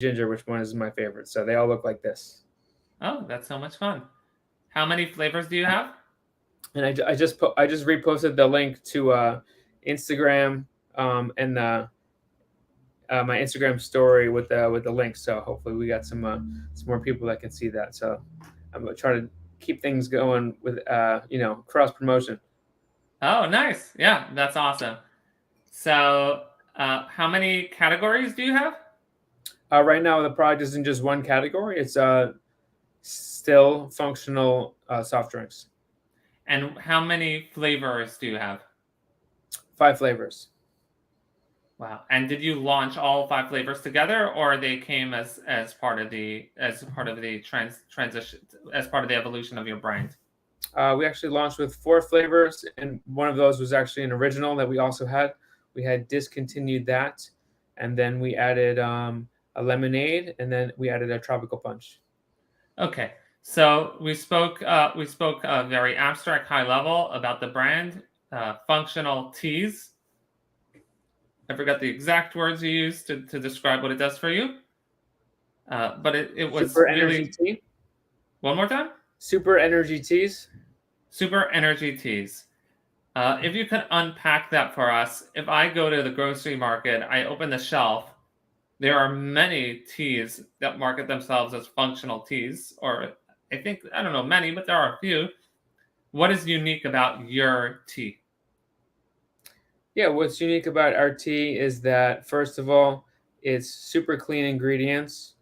ginger, which one is my favorite. So they all look like this. Oh, that's so much fun. How many flavors do you have? And I just reposted the link to Instagram and my Instagram story with the link. So hopefully we got some more people that can see that. So I'm gonna try to keep things going with cross promotion. Oh, nice. Yeah, that's awesome. So, how many categories do you have? Right now the product is in just one category. It's still functional soft drinks. And how many flavors do you have? 5 flavors. Wow. And did you launch all five flavors together, or they came as part of the transition, as part of the evolution of your brand? We actually launched with 4 flavors, and one of those was actually an original that we also had. We had discontinued that, and then we added a lemonade, and then we added a tropical punch. Okay. So we spoke very abstract, high level about the brand, functional teas. I forgot the exact words you used to describe what it does for you. But it was Super energy really, tea. one more time, Super energy teas. super energy teas. If you could unpack that for us, if I go to the grocery market, I open the shelf, there are many teas that market themselves as functional teas, or I don't know many, but there are a few. What is unique about your tea? Yeah, what's unique about our tea is that first of all, it's super clean ingredients,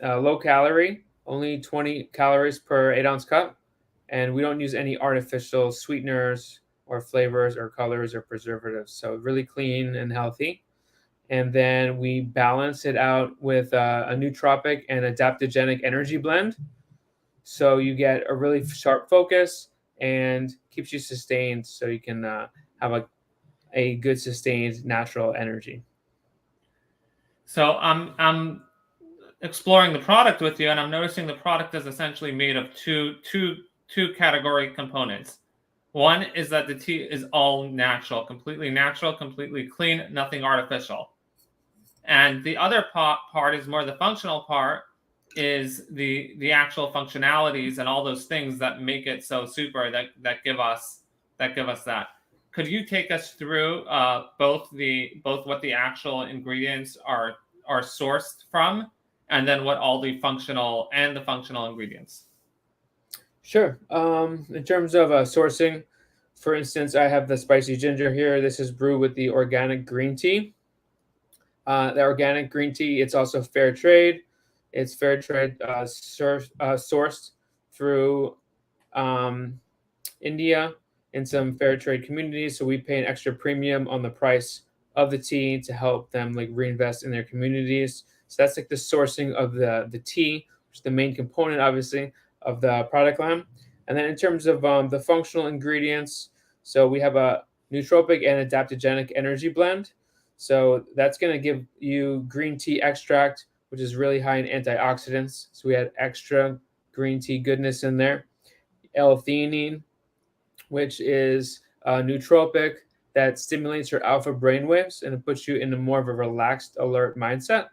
low calorie, only 20 calories per 8 ounce cup, and we don't use any artificial sweeteners or flavors or colors or preservatives. So really clean and healthy. And then we balance it out with a nootropic and adaptogenic energy blend. So you get a really sharp focus and keeps you sustained, so you can have a good sustained natural energy. So I'm exploring the product with you, and I'm noticing the product is essentially made of two category components. One is that the tea is all natural, completely clean, nothing artificial. And the other part is more the functional part, is the actual functionalities and all those things that make it so super, that give us that. Could you take us through both what the actual ingredients are sourced from, and then what all the functional ingredients? Sure. In terms of sourcing, for instance, I have the spicy ginger here. This is brewed with the organic green tea. The organic green tea, it's also fair trade. It's fair trade sourced through um, India in some fair trade communities. So we pay an extra premium on the price of the tea to help them like reinvest in their communities. So that's like the sourcing of the tea, which is the main component, obviously, of the product line. And then in terms of the functional ingredients, so we have a nootropic and adaptogenic energy blend. So that's going to give you green tea extract, which is really high in antioxidants. So we had extra green tea goodness in there. L-theanine, which is a nootropic that stimulates your alpha brainwaves and it puts you in a more of a relaxed, alert mindset.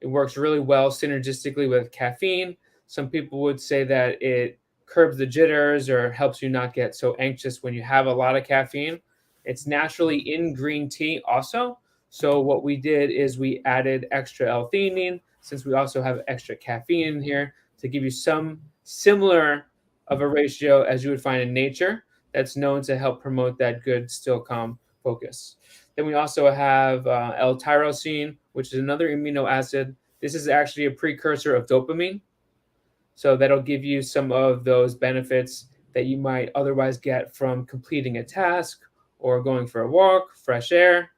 It works really well synergistically with caffeine. Some people would say that it curbs the jitters or helps you not get so anxious when you have a lot of caffeine. It's naturally in green tea also. So what we did is we added extra L-theanine since we also have extra caffeine in here to give you some similar of a ratio as you would find in nature that's known to help promote that good, still calm focus. Then we also have L-tyrosine, which is another amino acid. This is actually a precursor of dopamine. So that'll give you some of those benefits that you might otherwise get from completing a task or going for a walk, fresh air,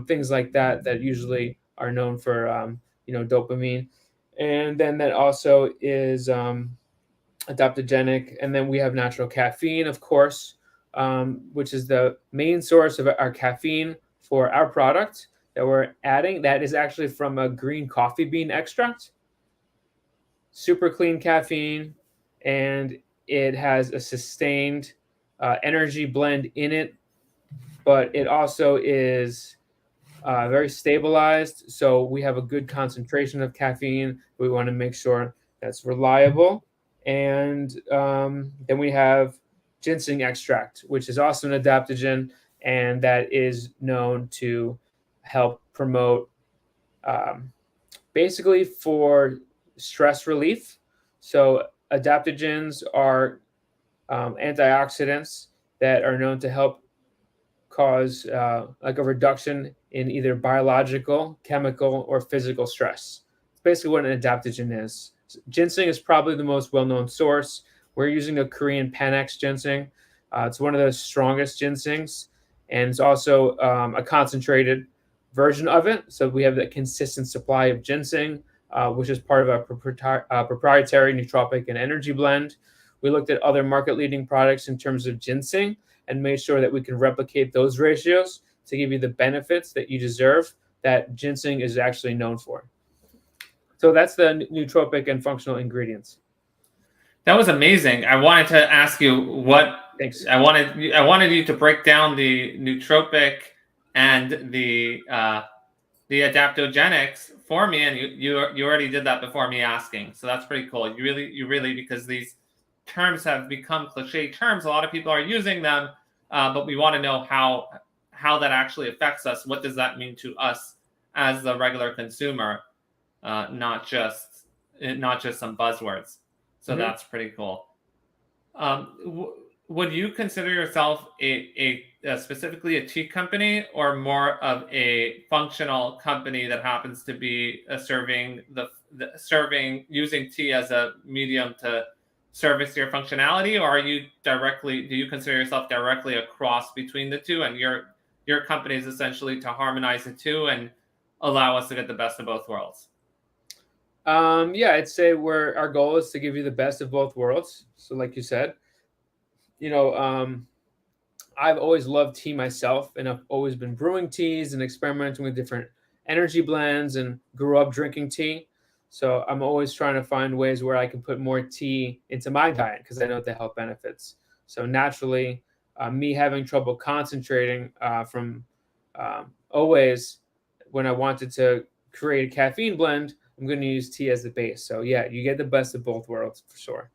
things like that, that usually are known for, dopamine. And then that also is adaptogenic. And then we have natural caffeine, of course, which is the main source of our caffeine for our product that we're adding. That is actually from a green coffee bean extract. Super clean caffeine, and it has a sustained energy blend in it, but it also is very stabilized. So we have a good concentration of caffeine. We want to make sure that's reliable. And then we have ginseng extract, which is also an adaptogen, and that is known to help promote um, basically for stress relief. So adaptogens are antioxidants that are known to help cause like a reduction in either biological, chemical, or physical stress. It's basically what an adaptogen is. Ginseng is probably the most well-known source. We're using a Korean Panax ginseng. It's one of the strongest ginsengs, and it's also a concentrated version of it. So we have that consistent supply of ginseng, which is part of a proprietary nootropic and energy blend. We looked at other market-leading products in terms of ginseng and made sure that we can replicate those ratios to give you the benefits that you deserve that ginseng is actually known for. So that's the nootropic and functional ingredients. That was amazing. I wanted to ask you what Thanks. I wanted you to break down the nootropic and the adaptogenics for me, and you already did that before me asking. So that's pretty cool. You really because these terms have become cliche terms. A lot of people are using them, but we want to know how that actually affects us. What does that mean to us as the regular consumer, not just some buzzwords. So that's pretty cool. Would you consider yourself a specifically a tea company, or more of a functional company that happens to be serving using tea as a medium to service your functionality, or do you consider yourself directly a cross between the two, and your company is essentially to harmonize the two and allow us to get the best of both worlds? Yeah, I'd say our goal is to give you the best of both worlds. So, like you said, I've always loved tea myself, and I've always been brewing teas and experimenting with different energy blends, and grew up drinking tea. So I'm always trying to find ways where I can put more tea into my diet because I know the health benefits. So naturally, me having trouble concentrating from always when I wanted to create a caffeine blend, I'm going to use tea as the base. So yeah, you get the best of both worlds for sure.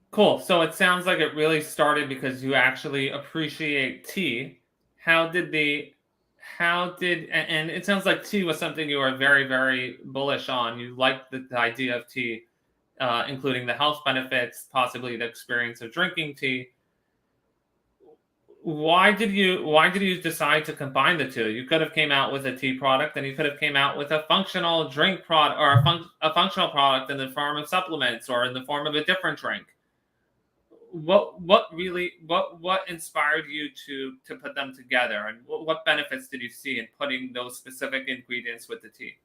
Cool. So it sounds like it really started because you actually appreciate tea. And it sounds like tea was something you were very, very bullish on. You liked the idea of tea, including the health benefits, possibly the experience of drinking tea. Why did you decide to combine the two? You could have came out with a tea product, and you could have came out with a functional drink product, or a functional product in the form of supplements or in the form of a different drink. What inspired you to put them together, and what benefits did you see in putting those specific ingredients with the tea?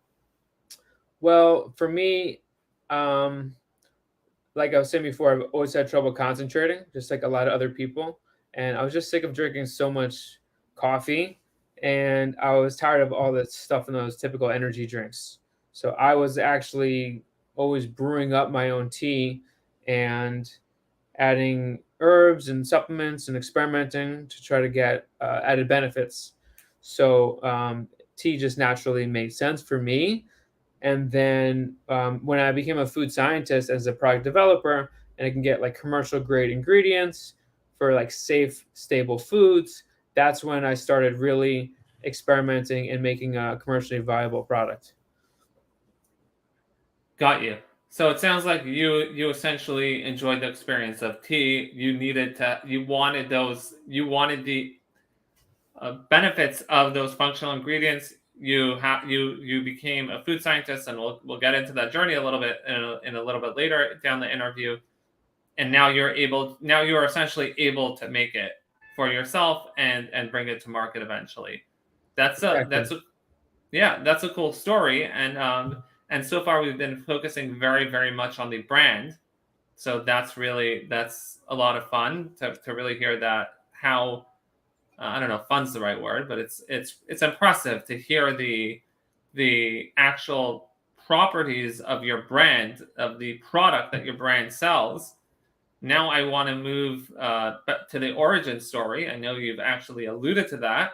Well, for me, like I was saying before, I've always had trouble concentrating, just like a lot of other people. And I was just sick of drinking so much coffee, and I was tired of all the stuff in those typical energy drinks. So I was actually always brewing up my own tea and adding herbs and supplements and experimenting to try to get added benefits. So tea just naturally made sense for me. And then when I became a food scientist as a product developer, and I can get like commercial grade ingredients for like safe, stable foods, that's when I started really experimenting and making a commercially viable product. Got you. So it sounds like you essentially enjoyed the experience of tea. You wanted the benefits of those functional ingredients. You became a food scientist, and we'll get into that journey a little bit in a little bit later down the interview. And now you're essentially able to make it for yourself and bring it to market eventually. That's Exactly. a cool story. And so far we've been focusing very, very much on the brand. So that's a lot of fun to really hear that, how I don't know if fun's the right word, but it's impressive to hear the actual properties of your brand, of the product that your brand sells. Now I want to move to the origin story. I know you've actually alluded to that.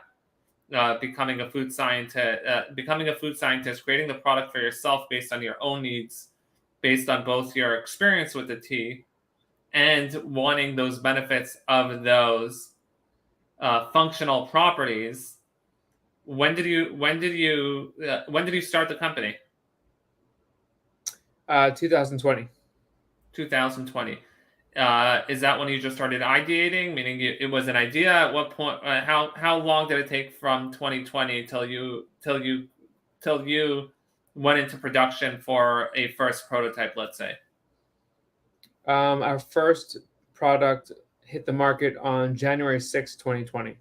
becoming a food scientist, creating the product for yourself based on your own needs, based on both your experience with the tea and wanting those benefits of those functional properties. When did you start the company? 2020. 2020. Is that when you just started ideating? Meaning it was an idea. At what point? How long did it take from 2020 till you went into production for a first prototype? Let's say. Our first product hit the market on January 6th, 2020.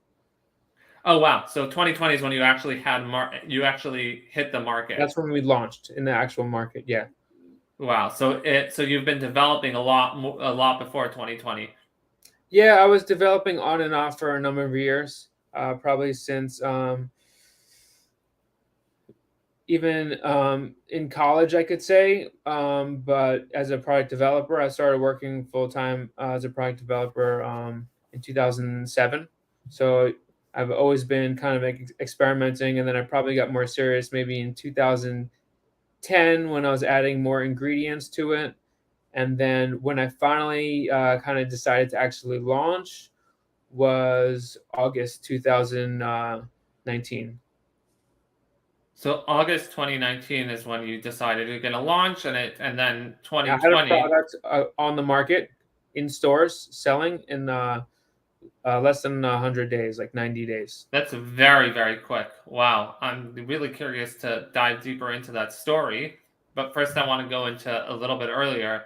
Oh wow! So 2020 is when you actually you actually hit the market. That's when we launched in the actual market. Yeah. Wow. So you've been developing a lot before 2020. Yeah, I was developing on and off for a number of years, probably since even in college, I could say. But as a product developer, I started working full time as a product developer in 2007. So I've always been kind of experimenting, and then I probably got more serious maybe in 2010 when I was adding more ingredients to it. And then when I finally kind of decided to actually launch was August 2019. So August 2019 is when you decided you're going to launch, and then I had a 2020. product on the market in stores selling in less than 100 days, like 90 days. That's very, very quick. Wow. I'm really curious to dive deeper into that story. But first, I want to go into a little bit earlier.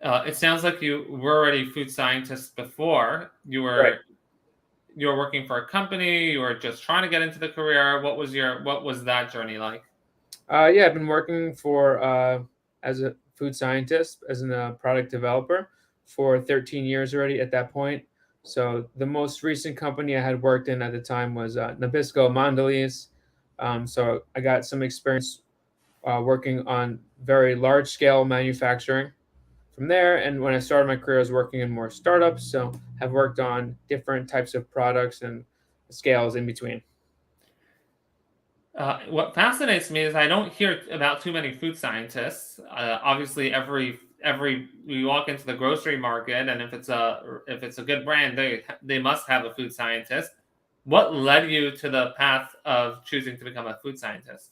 It sounds like you were already food scientist before. Right. You were working for a company. You were just trying to get into the career. What was that journey like? Yeah, I've been working for as a food scientist, as a product developer for 13 years already at that point. So the most recent company I had worked in at the time was Nabisco Mondelez. So I got some experience working on very large scale manufacturing from there. And when I started my career, I was working in more startups. So have worked on different types of products and scales in between. What fascinates me is I don't hear about too many food scientists. Obviously, every we walk into the grocery market, and if it's a good brand, they must have a food scientist. What led you to the path of choosing to become a food scientist?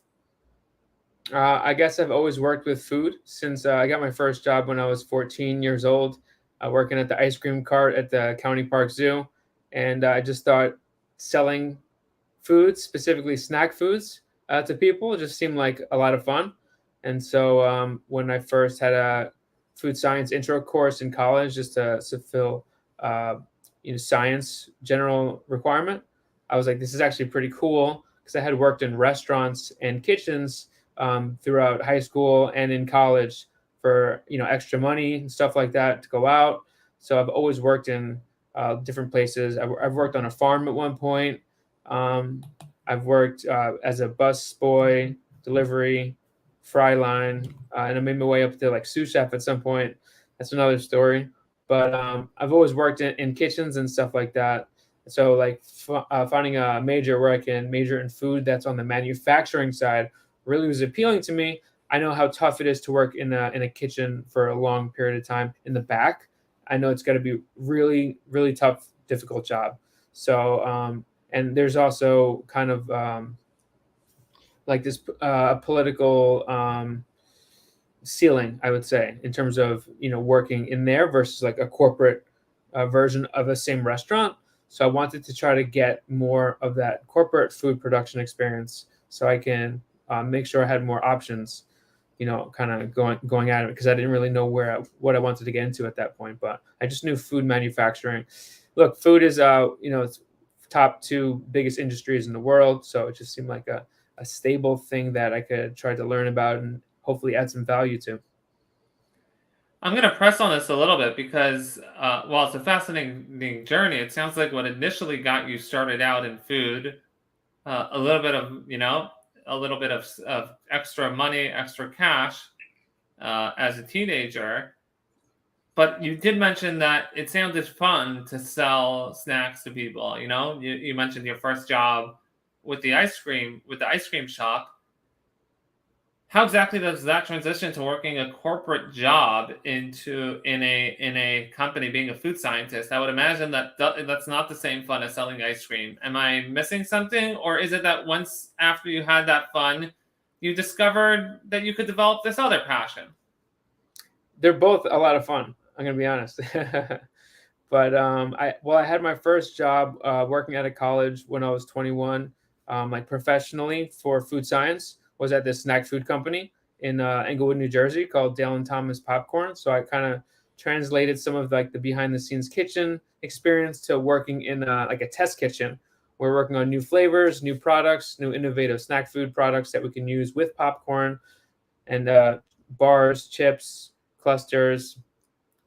I guess I've always worked with food since I got my first job when I was 14 years old, working at the ice cream cart at the County Park Zoo. And I just thought selling foods, specifically snack foods, to people just seemed like a lot of fun. And so when I first had a food science intro course in college, just to fulfill, uh, science general requirement, I was like, this is actually pretty cool because I had worked in restaurants and kitchens throughout high school and in college for extra money and stuff like that to go out. So I've always worked in different places. I've worked on a farm at one point. Um, I've worked as a bus boy, delivery, fry line, and I made my way up to like sous chef at some point. That's another story. But I've always worked in kitchens and stuff like that. So like finding a major where I can major in food that's on the manufacturing side really was appealing to me. I know how tough it is to work in a kitchen for a long period of time in the back. I know it's going to be really really tough, difficult job. So and there's also kind of like this political ceiling, I would say, in terms of working in there versus like a corporate version of the same restaurant. So I wanted to try to get more of that corporate food production experience, so I can make sure I had more options, kind of going at it because I didn't really know what I wanted to get into at that point. But I just knew food manufacturing. Look, food is it's top two biggest industries in the world, so it just seemed like a stable thing that I could try to learn about and hopefully add some value to. I'm going to press on this a little bit because while it's a fascinating journey, it sounds like what initially got you started out in food, a little bit of extra money, extra cash as a teenager, But you did mention that it sounded fun to sell snacks to people. You mentioned your first job with the ice cream shop. How exactly does that transition to working a corporate job into in a company being a food scientist? I would imagine that that's not the same fun as selling ice cream. Am I missing something, or is it that once after you had that fun, you discovered that you could develop this other passion? They're both a lot of fun. I'm gonna be honest. But I had my first job working at a college when I was 21, like professionally for food science. Was at this snack food company in Englewood, New Jersey, called Dale and Thomas Popcorn. So I kind of translated some of like the behind the scenes kitchen experience to working in like a test kitchen. We're working on new flavors, new products, new innovative snack food products that we can use with popcorn and bars, chips, clusters,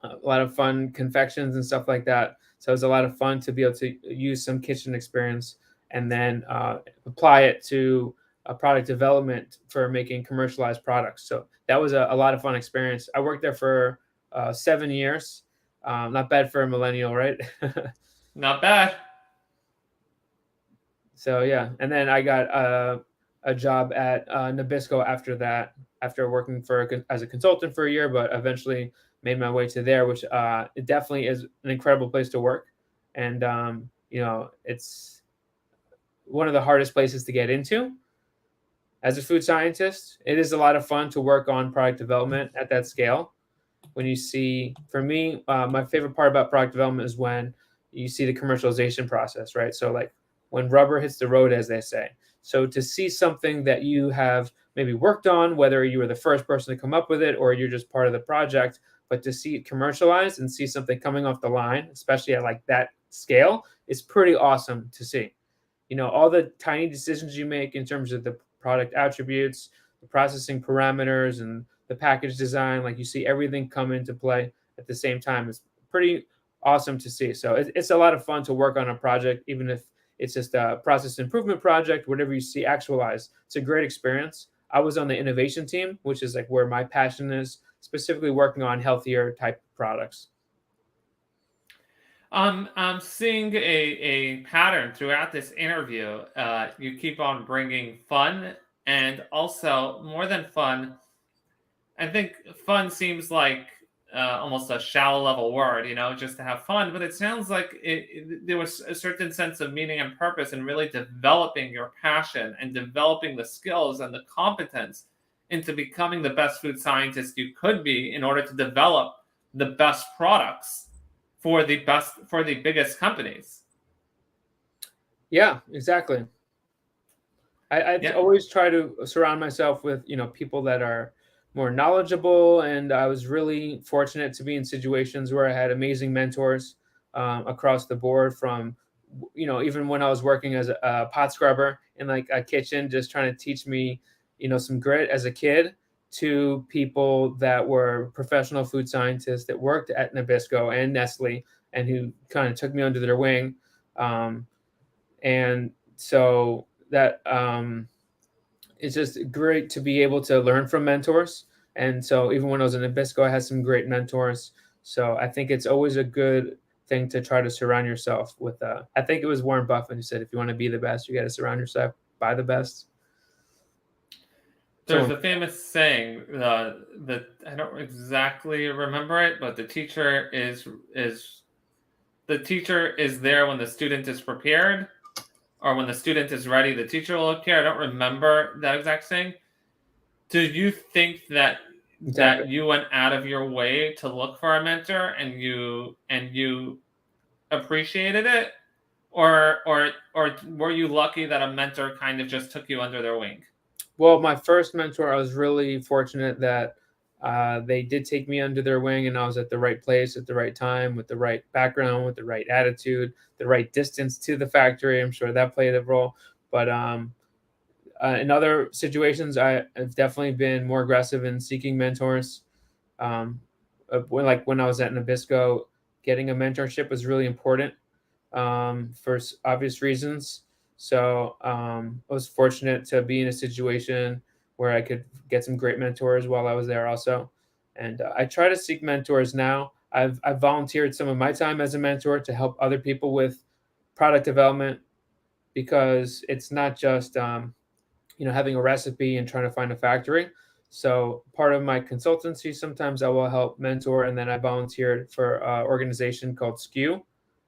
a lot of fun confections and stuff like that. So it was a lot of fun to be able to use some kitchen experience and then apply it to product development for making commercialized products. So that was a lot of fun experience. I worked there for 7 years. Not bad for a millennial, right? Not bad. So yeah, and then I got a job at Nabisco after that, after working as a consultant for a year, but eventually made my way to there, which it definitely is an incredible place to work, and it's one of the hardest places to get into as a food scientist. It is a lot of fun to work on product development at that scale. When you see, for me, my favorite part about product development is when you see the commercialization process, right? So like when rubber hits the road, as they say. So to see something that you have maybe worked on, whether you were the first person to come up with it or you're just part of the project, but to see it commercialized and see something coming off the line, especially at like that scale, is pretty awesome to see. All the tiny decisions you make in terms of the product attributes, the processing parameters, and the package design, like you see everything come into play at the same time. It's pretty awesome to see. So it's a lot of fun to work on a project, even if it's just a process improvement project, whatever you see actualized. It's a great experience. I was on the innovation team, which is like where my passion is, specifically working on healthier type products. I'm seeing a pattern throughout this interview. You keep on bringing fun, and also more than fun. I think fun seems like almost a shallow level word, just to have fun. But it sounds like there was a certain sense of meaning and purpose in really developing your passion and developing the skills and the competence into becoming the best food scientist you could be in order to develop the best products for the biggest companies. Yeah, exactly. I Yeah. always try to surround myself with people that are more knowledgeable, and I was really fortunate to be in situations where I had amazing mentors across the board. From even when I was working as a pot scrubber in like a kitchen, just trying to teach me some grit as a kid, to people that were professional food scientists that worked at Nabisco and Nestle, and who kind of took me under their wing. And so that it's just great to be able to learn from mentors. And so even when I was in Nabisco, I had some great mentors. So I think it's always a good thing to try to surround yourself with. I think it was Warren Buffett who said, if you want to be the best, you got to surround yourself by the best. There's So a famous saying that I don't exactly remember it, but the teacher is there when the student is prepared, or when the student is ready, the teacher will appear. I don't remember that exact saying. Do you think that exactly. you went out of your way to look for a mentor, and you appreciated it, or were you lucky that a mentor kind of just took you under their wing? Well, my first mentor, I was really fortunate that they did take me under their wing, and I was at the right place at the right time, with the right background, with the right attitude, the right distance to the factory. I'm sure that played a role. But in other situations, I have definitely been more aggressive in seeking mentors. When I was at Nabisco, getting a mentorship was really important for obvious reasons. So I was fortunate to be in a situation where I could get some great mentors while I was there also. And I try to seek mentors now. I've volunteered some of my time as a mentor to help other people with product development, because it's not just having a recipe and trying to find a factory. So part of my consultancy, sometimes I will help mentor, and then I volunteered for an organization called SKU,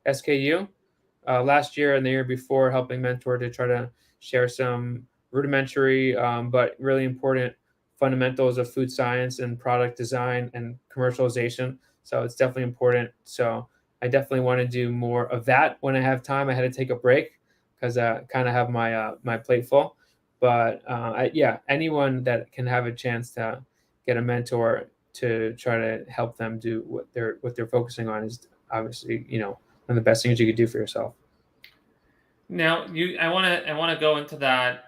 last year and the year before, helping mentor to try to share some rudimentary but really important fundamentals of food science and product design and commercialization. So it's definitely important. So I definitely want to do more of that when I have time. I had to take a break because I kind of have my plate full. But yeah, anyone that can have a chance to get a mentor to try to help them do what they're focusing on is obviously one of the best things you could do for yourself. Now, I want to go into that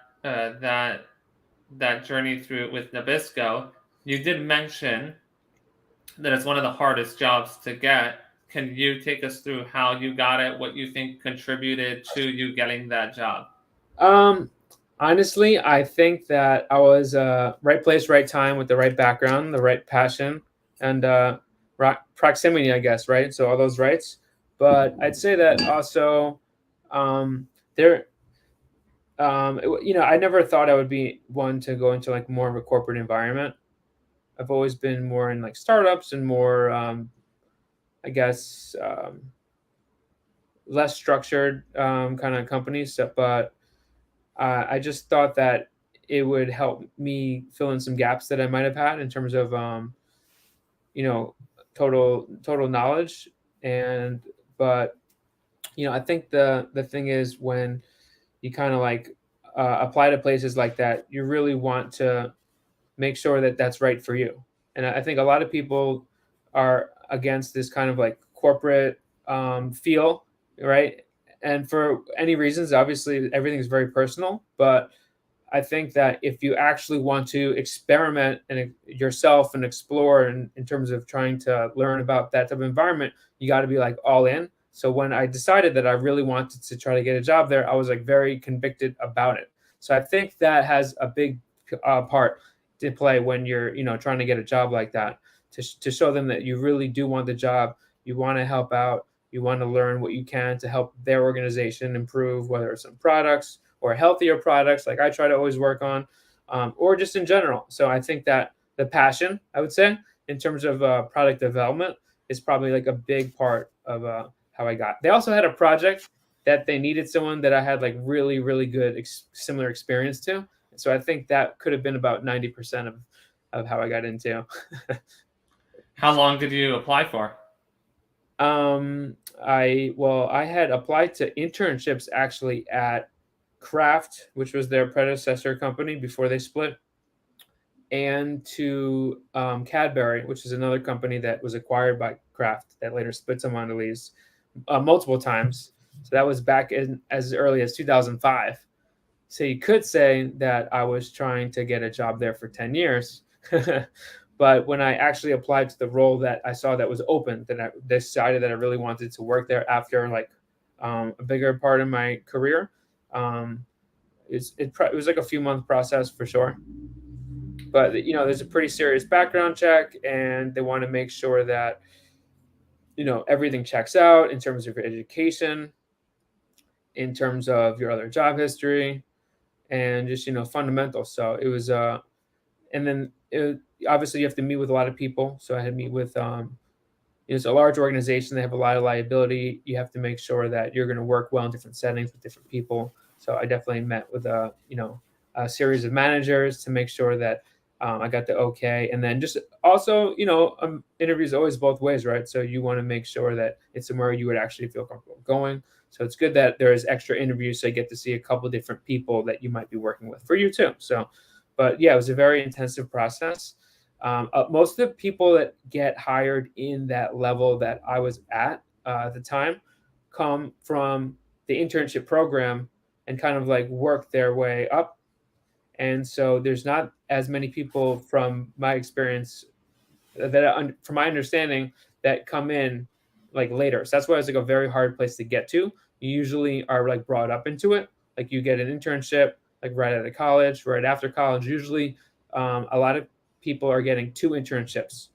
journey through it with Nabisco. You did mention that it's one of the hardest jobs to get. Can you take us through how you got it, what you think contributed to you getting that job? Um, Honestly, I think that I was right place, right time with the right background, the right passion, and proximity, I guess, right? So all those rights. But I'd say that also, there, I never thought I would be one to go into like more of a corporate environment. I've always been more in like startups and more, I guess, less structured kind of companies. But I just thought that it would help me fill in some gaps that I might have had in terms of you know total knowledge. And but I think the thing is, when you kind of like apply to places like that, you really want to make sure that that's right for you. And I think a lot of people are against this kind of like corporate feel, right? And for any reasons, obviously everything is very personal, but I think that if you actually want to experiment and yourself and explore in terms of trying to learn about that type of environment, you got to be like all in. So when I decided that I really wanted to try to get a job there, I was like very convicted about it. So I think that has a big part to play when you're trying to get a job like that, to show them that you really do want the job, you want to help out, you want to learn what you can to help their organization improve, whether it's some products or healthier products like I try to always work on, or just in general. So I think that the passion, I would say, in terms of product development, is probably like a big part of how I got. They also had a project that they needed someone that I had like really, really good similar experience to. So I think that could have been about 90% of how I got into. How long did you apply for? I had applied to internships actually at Kraft, which was their predecessor company before they split, and to Cadbury, which is another company that was acquired by Kraft that later split to Mondelez multiple times. So that was back in as early as 2005. So you could say that I was trying to get a job there for 10 years. But when I actually applied to the role that I saw that was open, then I decided that I really wanted to work there after like a bigger part of my career. Um, it was like a few month process for sure. But there's a pretty serious background check, and they want to make sure that everything checks out in terms of your education, in terms of your other job history, and just fundamentals. So it was and then obviously you have to meet with a lot of people. So I had to meet with it's a large organization. They have a lot of liability. You have to make sure that you're going to work well in different settings with different people. So I definitely met with a series of managers to make sure that I got the okay. And then just also, interviews always both ways, right? So you want to make sure that it's somewhere you would actually feel comfortable going. So it's good that there is extra interviews, so you get to see a couple different people that you might be working with for you too. So, but yeah, it was a very intensive process. Most of the people that get hired in that level that I was at the time come from the internship program and kind of like work their way up. And so there's not as many people from my experience from my understanding, that come in like later. So that's why it's like a very hard place to get to. You usually are like brought up into it. Like you get an internship like right out of college, right after college. Usually, a lot of people are getting two internships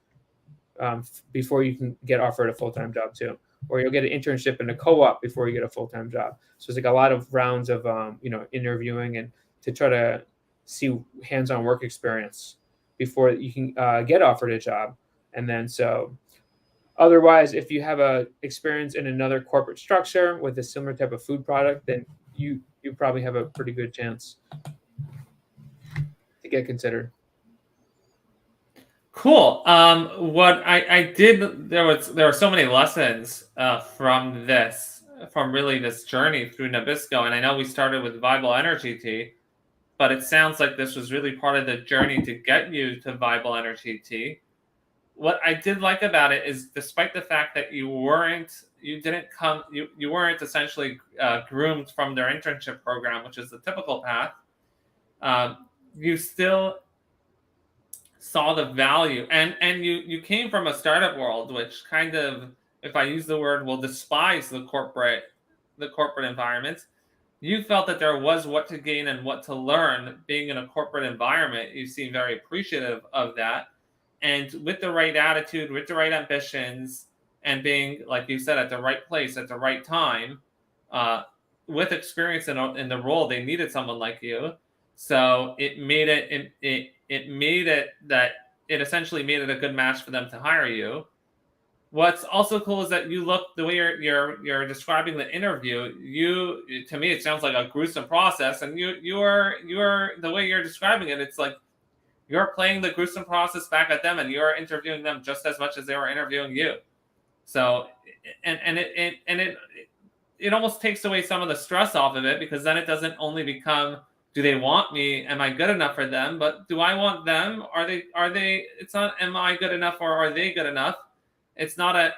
before you can get offered a full-time job too, or you'll get an internship in a co-op before you get a full-time job. So it's like a lot of rounds of interviewing and to try to see hands-on work experience before you can get offered a job. And then so otherwise, if you have a experience in another corporate structure with a similar type of food product, then you probably have a pretty good chance to get considered. Cool. What I did, there were so many lessons from really this journey through Nabisco, and I know we started with Vibal Energy Tea, but it sounds like this was really part of the journey to get you to Vibal Energy Tea. What I did like about it is, despite the fact that you weren't essentially groomed from their internship program, which is the typical path, you still saw the value, and you came from a startup world, which kind of, if I use the word, will despise the corporate environment. You felt that there was what to gain and what to learn being in a corporate environment. You seem very appreciative of that, and with the right attitude, with the right ambitions, and being, like you said, at the right place at the right time, with experience in the role, they needed someone like you. So it made it essentially made it a good match for them to hire you. What's also cool is that you look, the way you're describing the interview. To me, it sounds like a gruesome process, and you're the way you're describing it. It's like you're playing the gruesome process back at them, and you're interviewing them just as much as they were interviewing you. So, and it almost takes away some of the stress off of it, because then it doesn't only become, do they want me? Am I good enough for them? But do I want them? Are they? It's not, am I good enough or are they good enough? It's not an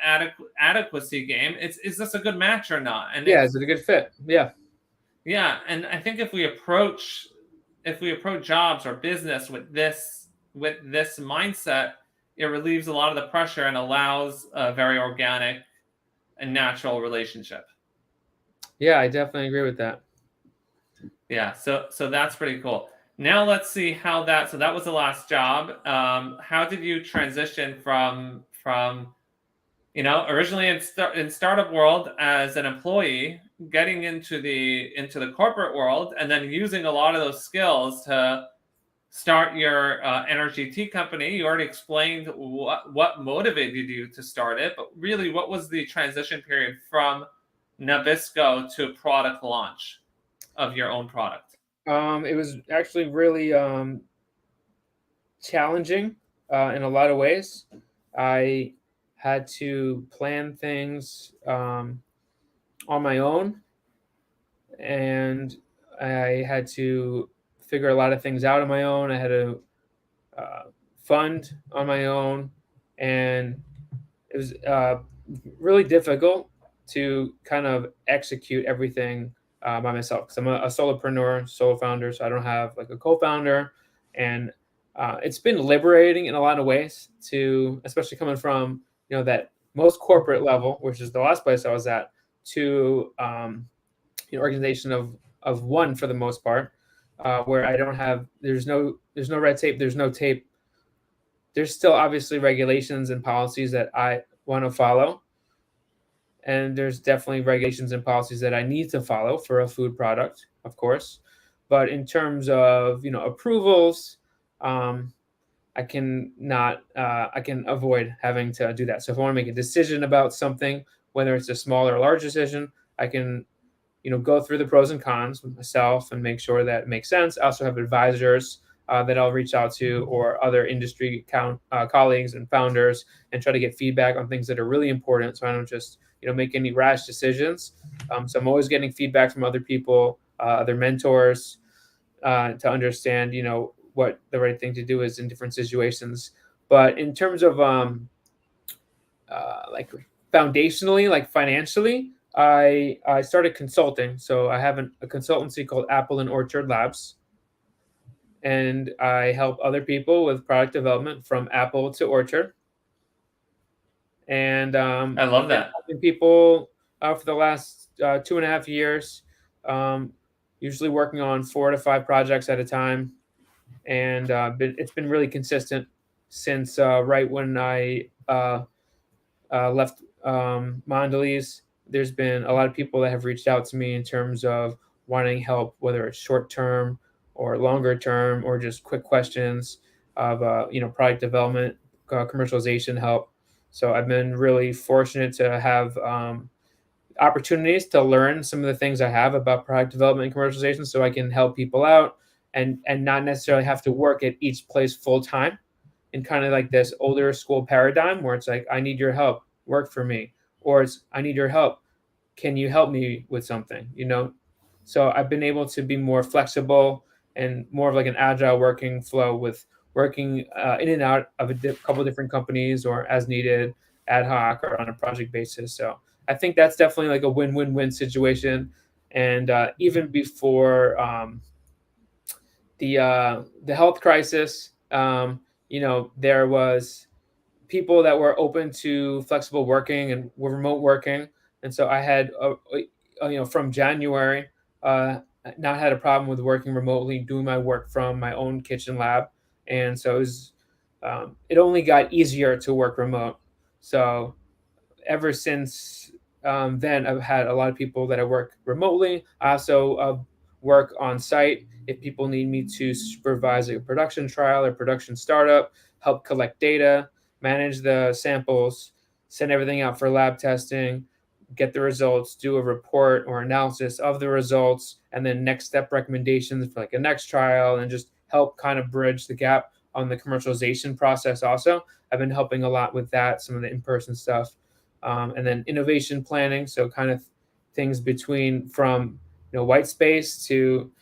adequacy game. Is this a good match or not? And Yeah, is it a good fit? Yeah. Yeah, and I think if we approach jobs or business with this mindset, it relieves a lot of the pressure and allows a very organic and natural relationship. Yeah, I definitely agree with that. Yeah, so that's pretty cool. Now let's see how that. So that was the last job. How did you transition from originally in startup world as an employee, getting into the corporate world, and then using a lot of those skills to start your energy tea company? You already explained what motivated you to start it, but really, what was the transition period from Nabisco to product launch of your own product? It was actually really challenging in a lot of ways. I had to plan things on my own, and I had to figure a lot of things out on my own. I had to fund on my own, and it was really difficult to kind of execute everything by myself, because I'm a solopreneur, solo founder, so I don't have like a co-founder, and it's been liberating in a lot of ways, to especially coming from that most corporate level, which is the last place I was at, to organization of one for the most part, where I don't have there's no red tape, there's no tape. There's still obviously regulations and policies that I want to follow, and there's definitely regulations and policies that I need to follow for a food product, of course. But in terms of approvals, I can avoid having to do that. So if I want to make a decision about something, whether it's a small or large decision, I can go through the pros and cons with myself and make sure that it makes sense. I also have advisors that I'll reach out to, or other industry colleagues and founders, and try to get feedback on things that are really important, so I don't just make any rash decisions. So I'm always getting feedback from other people, other mentors, to understand what the right thing to do is in different situations. But in terms of like foundationally, like financially, I started consulting. So I have a consultancy called Apple and Orchard Labs, and I help other people with product development from apple to orchard. And I love that. helping people for the last 2.5 years, usually working on 4 to 5 projects at a time, and it's been really consistent. since right when I left Mondelez. There's been a lot of people that have reached out to me in terms of wanting help, whether it's short term or longer term, or just quick questions of product development, commercialization help. So I've been really fortunate to have opportunities to learn some of the things I have about product development and commercialization, so I can help people out and not necessarily have to work at each place full time, in kind of like this older school paradigm where it's like, I need your help, work for me, or it's, I need your help, can you help me with something, so I've been able to be more flexible and more of like an agile working flow, with working in and out of couple different companies, or as needed, ad hoc, or on a project basis. So I think that's definitely like a win-win-win situation. And even before the health crisis, there was people that were open to flexible working and were remote working, and so I had, from January, uh, not had a problem with working remotely, doing my work from my own kitchen lab, and so it only got easier to work remote. So ever since then, I've had a lot of people that I work remotely. I also work on site if people need me to supervise a production trial or production startup, help collect data, manage the samples, send everything out for lab testing, get the results, do a report or analysis of the results, and then next step recommendations for like a next trial, and just help kind of bridge the gap on the commercialization process. Also, I've been helping a lot with that, some of the in-person stuff, and then innovation planning. So kind of things between, from white space to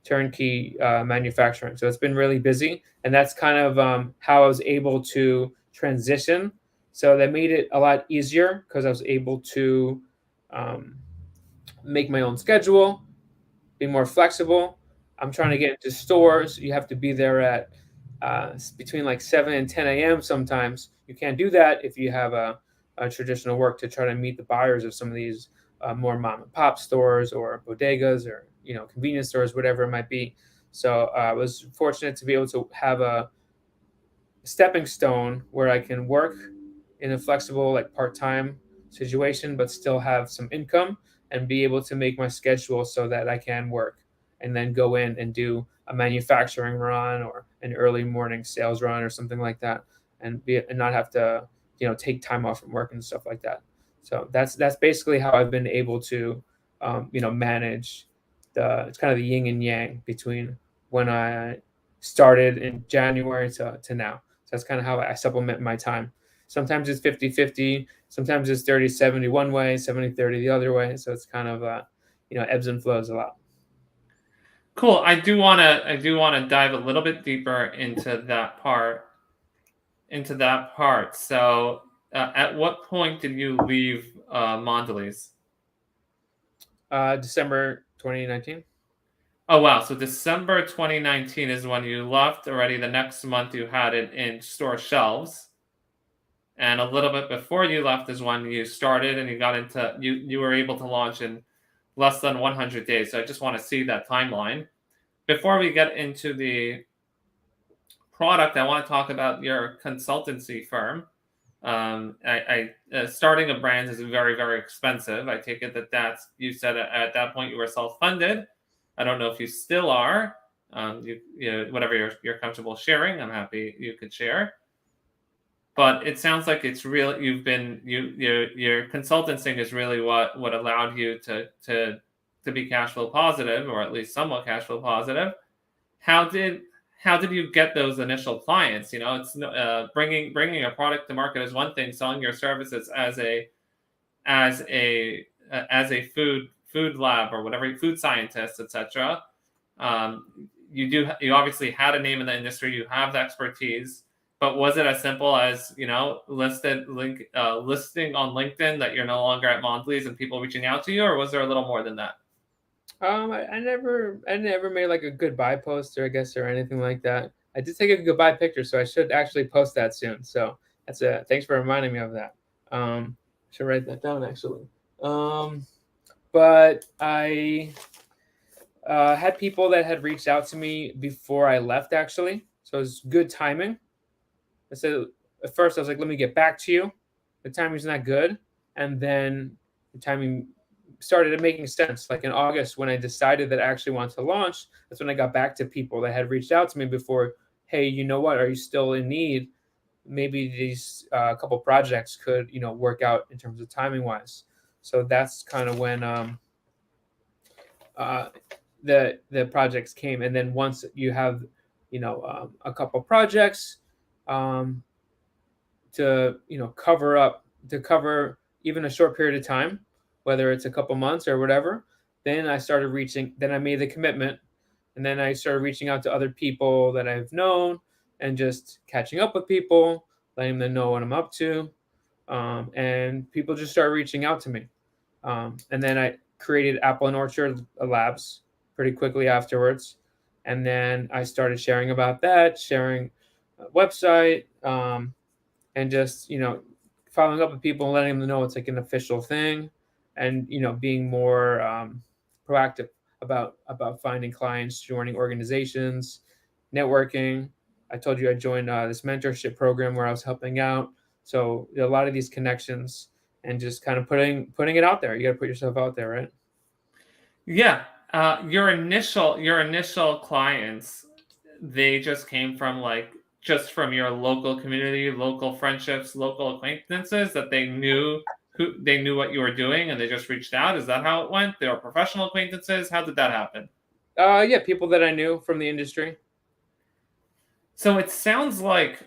turnkey manufacturing. So it's been really busy, and that's kind of how I was able to transition. So that made it a lot easier because I was able to um, make my own schedule, be more flexible. I'm trying to get into stores. You have to be there at between like 7 and 10 a.m. sometimes. You can't do that if you have a traditional work, to try to meet the buyers of some of these more mom and pop stores or bodegas, or convenience stores, whatever it might be. So I was fortunate to be able to have a stepping stone where I can work in a flexible, like part-time situation, but still have some income, and be able to make my schedule so that I can work and then go in and do a manufacturing run or an early morning sales run or something like that, and not have to take time off from work and stuff like that. So that's basically how I've been able to manage it's kind of the yin and yang between when I started in January to now. So that's kind of how I supplement my time. Sometimes it's 50-50. Sometimes it's 30-70 one way, 70-30 the other way. So it's kind of, ebbs and flows a lot. Cool. I do want to dive a little bit deeper into that part. So, at what point did you leave Mondelez? December 2019. Oh wow! So December 2019 is when you left. Already the next month you had it in store shelves, and a little bit before you left is when you started and you got into you were able to launch in less than 100 days. So I just want to see that timeline. Before we get into the product, I want to talk about your consultancy firm. Starting a brand is very, very expensive. I take it that's you said at that point you were self-funded. I don't know if you still are. Whatever you're comfortable sharing, I'm happy you could share. But it sounds like it's real. Your consultancy is really what allowed you to be cash flow positive, or at least somewhat cash flow positive. How did you get those initial clients? It's bringing a product to market is one thing. Selling your services as a food lab or whatever, food scientist, etc. You obviously had a name in the industry. You have the expertise. But was it as simple as listing on LinkedIn that you're no longer at Mondelez and people reaching out to you, or was there a little more than that? I never made like a goodbye poster, I guess, or anything like that. I did take a goodbye picture, so I should actually post that soon. So thanks for reminding me of that. I should write that down actually. But I had people that had reached out to me before I left, actually, so it was good timing. I said at first I was like, let me get back to you. The timing's not good, and then the timing started making sense. Like in August, when I decided that I actually wanted to launch, that's when I got back to people that had reached out to me before. Hey, you know what? Are you still in need? Maybe these couple projects could, work out in terms of timing wise. So that's kind of when uh, the projects came, and then once you have, a couple projects um, to cover even a short period of time, whether it's a couple months or whatever, then I made the commitment, and then I started reaching out to other people that I've known and just catching up with people, letting them know what I'm up to, and people just started reaching out to me. And then I created Apple and Orchard Labs pretty quickly afterwards. And then I started sharing about that, sharing a website, and just, following up with people and letting them know it's like an official thing, and, being more proactive about finding clients, joining organizations, networking. I told you I joined this mentorship program where I was helping out. So a lot of these connections, and just kind of putting it out there. You got to put yourself out there, right? Yeah. Your initial clients, they just came from like just from your local community, local friendships, local acquaintances that they knew what you were doing and they just reached out. Is that how it went? They were professional acquaintances. How did that happen? Yeah, people that I knew from the industry. So it sounds like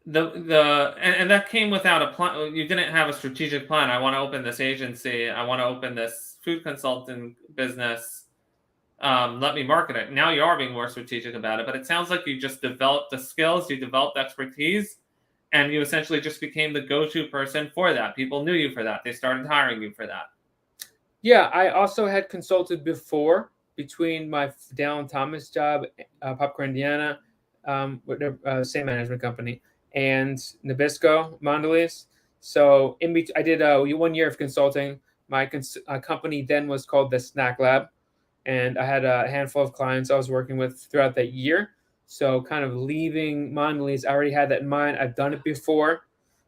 and that came without a plan. You didn't have a strategic plan. I want to open this agency. I want to open this food consulting business. Let me market it. Now you are being more strategic about it, but it sounds like you just developed the skills, you developed expertise, and you essentially just became the go-to person for that. People knew you for that. They started hiring you for that. Yeah, I also had consulted before between my Dallin Thomas job, Popcorn Indiana, same management company, and Nabisco Mondelez. So I did 1 year of consulting. My company then was called the Snack Lab, and I had a handful of clients I was working with throughout that year. So kind of leaving Mondelez, I already had that in mind. I've done it before.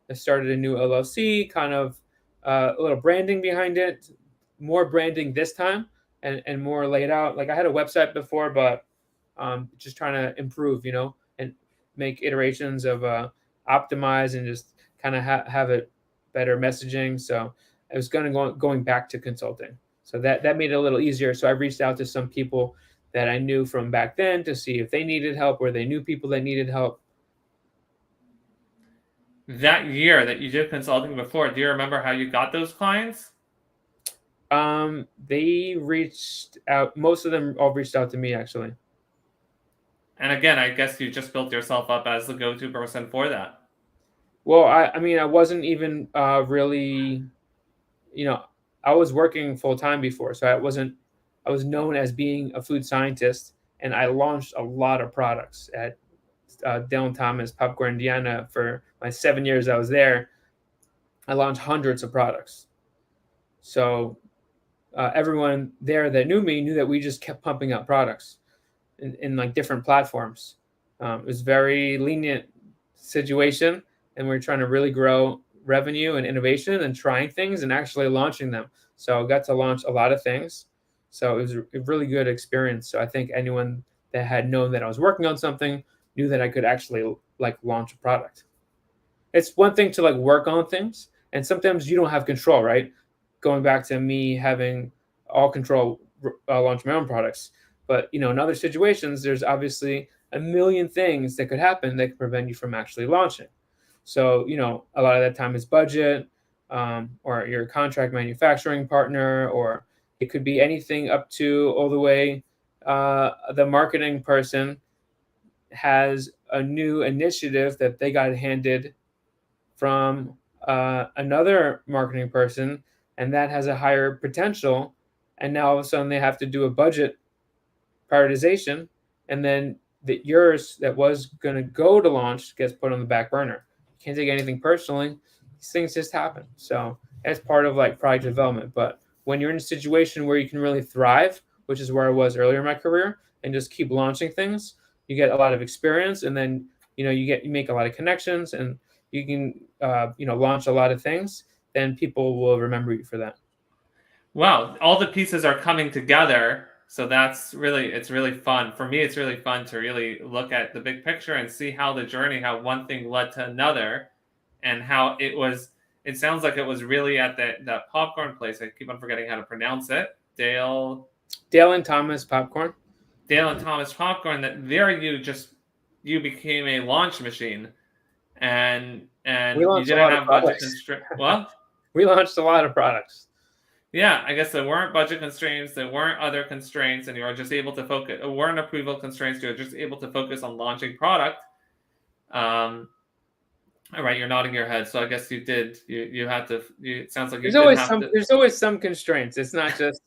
I started a new LLC, kind of a little branding behind it, more branding this time, and more laid out. Like I had a website before, but just trying to improve, and make iterations of optimize, and just kind of have it better messaging. So I was going back to consulting. So that made it a little easier. So I reached out to some people that I knew from back then to see if they needed help, or they knew people that needed help. That year that you did consulting before, do you remember how you got those clients? They reached out. Most of them all reached out to me, actually. And again, I guess you just built yourself up as the go-to person for that. Well, I mean, I wasn't even really, you know, I was working full time before, so I was known as being a food scientist, and I launched a lot of products at Dillon Thomas, Popcorn Indiana. For my 7 years I was there, I launched hundreds of products. So everyone there that knew me knew that we just kept pumping out products in like different platforms. It was very lenient situation, and we are trying to really grow revenue and innovation and trying things and actually launching them. So I got to launch a lot of things. So it was a really good experience. So I think anyone that had known that I was working on something knew that I could actually like launch a product. It's one thing to like work on things, and sometimes you don't have control, right? Going back to me having all control, launch my own products. But in other situations, there's obviously a million things that could happen that could prevent you from actually launching. So a lot of that time is budget, or your contract manufacturing partner, or it could be anything up to all the way. The marketing person has a new initiative that they got handed from another marketing person, and that has a higher potential. And now all of a sudden they have to do a budget prioritization, and then yours that was going to go to launch gets put on the back burner. You can't take anything personally. These things just happen. So that's part of like product development. But when you're in a situation where you can really thrive, which is where I was earlier in my career, and just keep launching things, you get a lot of experience, and then you make a lot of connections, and you can launch a lot of things, then people will remember you for that. Wow, all the pieces are coming together. So it's really fun. For me, it's really fun to really look at the big picture and see how the journey, how one thing led to another, and how it sounds like it was really at that popcorn place. I keep on forgetting how to pronounce it. Dale and Thomas Popcorn. Dale and Thomas Popcorn, that there you became a launch machine, and We you launched a didn't lot of have budget products. constraint. What? We launched a lot of products. Yeah, I guess there weren't budget constraints, there weren't other constraints, and you were just able to focus. Weren't approval constraints. You were just able to focus on launching product. All right, you're nodding your head, so I guess you did. You had to. It sounds like you There's did always have to. there's always some constraints. It's not just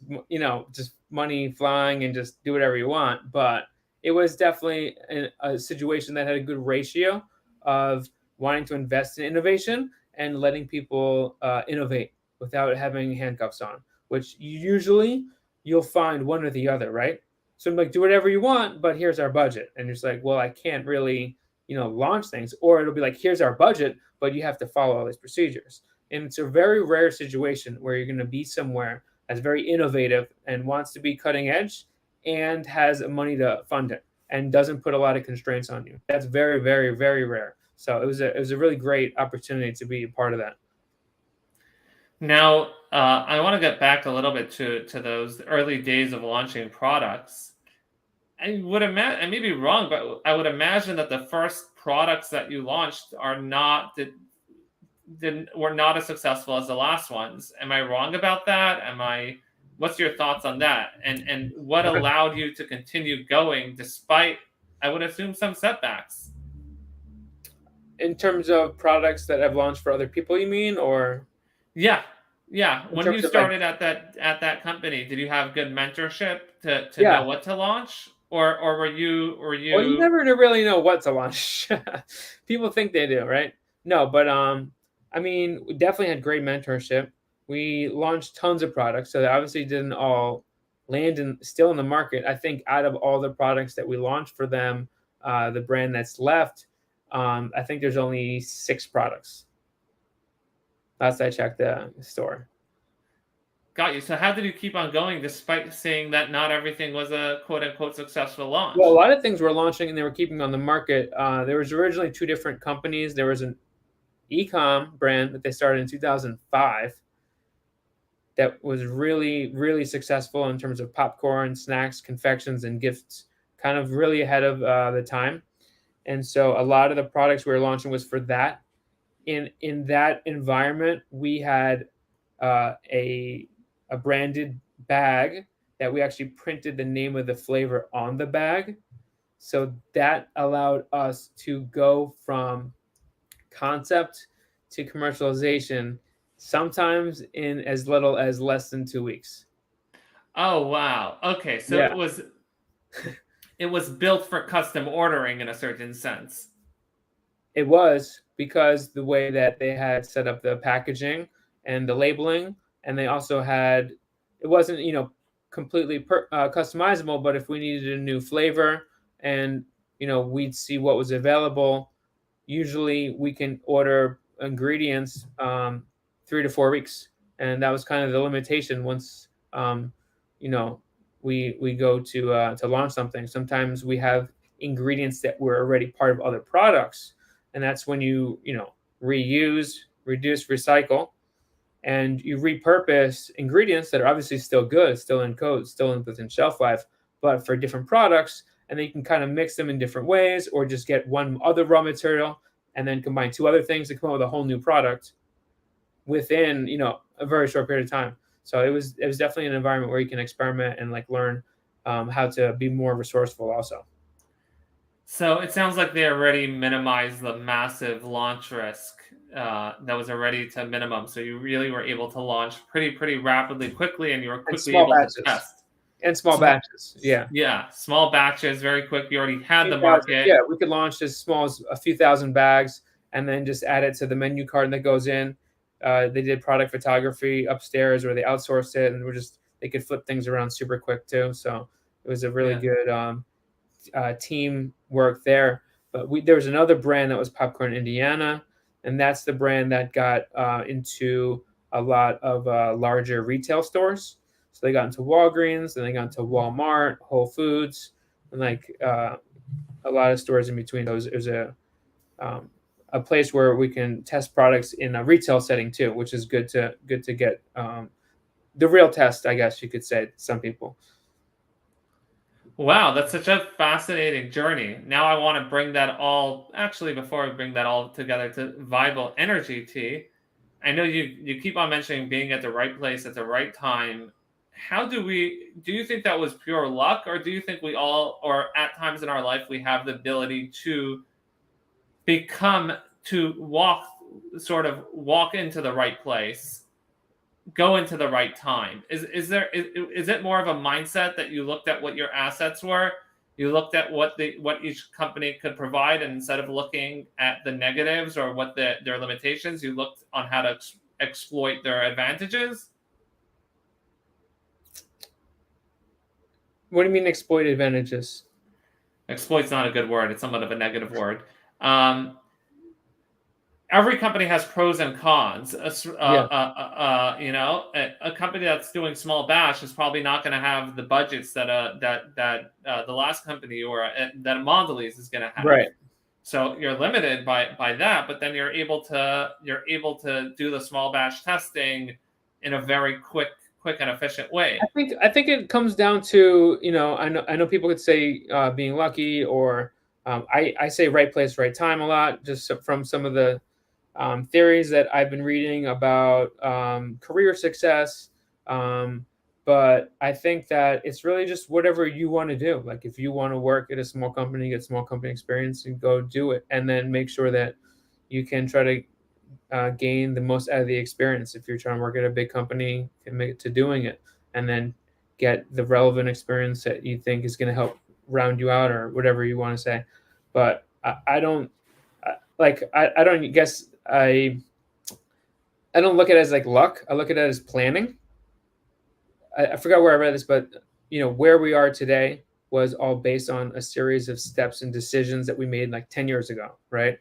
just money flying and just do whatever you want. But it was definitely a situation that had a good ratio of wanting to invest in innovation and letting people innovate without having handcuffs on. Which usually you'll find one or the other, right? So I'm like, do whatever you want, but here's our budget, and it's like, well, I can't really launch things, or it'll be like, here's our budget, but you have to follow all these procedures. And it's a very rare situation where you're going to be somewhere that's very innovative and wants to be cutting edge and has money to fund it and doesn't put a lot of constraints on you. That's very, very, very rare. So it was a really great opportunity to be a part of that. Now, I want to get back a little bit to those early days of launching products. I would imagine, I may be wrong, but I would imagine that the first products that you launched were not as successful as the last ones. Am I wrong about that? What's your thoughts on that? And what allowed you to continue going despite, I would assume, some setbacks? In terms of products that I've launched for other people, you mean, or? Yeah. In When you terms of started at that company, did you have good mentorship to yeah. know what to launch? Or were you Well, you never really know what to launch. People think they do, right? No, but I mean, we definitely had great mentorship. We launched tons of products, so they obviously didn't all land still in the market. I think out of all the products that we launched for them, the brand that's left, I think there's only 6 products. Last I checked the store. Got you. So how did you keep on going despite saying that not everything was a quote unquote successful launch? Well, a lot of things were launching and they were keeping on the market. There was originally 2 different companies. There was an e-com brand that they started in 2005 that was really, really successful in terms of popcorn, snacks, confections, and gifts, kind of really ahead of the time. And so a lot of the products we were launching was for that. In that environment, we had a branded bag that we actually printed the name of the flavor on the bag. So that allowed us to go from concept to commercialization sometimes in as little as less than 2 weeks. Oh wow. Okay, so Yeah, it was built for custom ordering in a certain sense. it was because the way that they had set up the packaging and the labeling, and they also had, it wasn't completely customizable, but if we needed a new flavor and we'd see what was available, usually we can order ingredients 3 to 4 weeks, and that was kind of the limitation. Once we go to launch something, sometimes we have ingredients that were already part of other products, and that's when reuse, reduce, recycle, and you repurpose ingredients that are obviously still good, still in code, still within shelf life, but for different products. And then you can kind of mix them in different ways, or just get one other raw material and then combine 2 other things to come up with a whole new product within a very short period of time. So it was definitely an environment where you can experiment and learn how to be more resourceful also. So it sounds like they already minimized the massive launch risk that was already to minimum. So you really were able to launch pretty rapidly, quickly, and you were quickly able to test. And small batches, yeah. Yeah, small batches, very quick. You already had the 8,000, market. yeah, we could launch as small as a few thousand bags and then just add it to the menu card that goes in. They did product photography upstairs, or they outsourced it, and they could flip things around super quick too. So it was a really good team work there. But there was another brand that was Popcorn Indiana, and that's the brand that got into a lot of larger retail stores. So they got into Walgreens, and they got into Walmart, Whole Foods, and like a lot of stores in between. So it was um, a place where we can test products in a retail setting too, which is good to get the real test, I guess you could say. To some people. Wow, that's such a fascinating journey. Now I want to bring that all, actually, before I bring that all together to Vibal Energy Tea. I know you keep on mentioning being at the right place at the right time. How do you think that was pure luck, or do you think we all, or at times in our life, we have the ability to become, to walk, sort of walk into the right place, go into the right time? Is it more of a mindset that you looked at what your assets were, you looked at what each company could provide, and instead of looking at the negatives or what their limitations, you looked on how to exploit their advantages? What do you mean exploit advantages? Exploit's not a good word, it's somewhat of a negative word. um, every company has pros and cons. Yeah, A company that's doing small batch is probably not going to have the budgets that the last company, or that Mondelez is going to have. right. So you're limited by that, but then you're able to do the small batch testing in a very quick and efficient way. I think it comes down to, I know people could say being lucky, or I say right place, right time a lot, just from some of the theories that I've been reading about career success. Um, but I think that it's really just whatever you want to do. Like if you want to work at a small company, get small company experience, and go do it, and then make sure that you can try to gain the most out of the experience. If you're trying to work at a big company, commit to doing it, and then get the relevant experience that you think is going to help round you out, or whatever you want to say. But I don't I don't guess I don't look at it as like luck. I look at it as planning. I forgot where I read this, but where we are today was all based on a series of steps and decisions that we made like 10 years ago, right?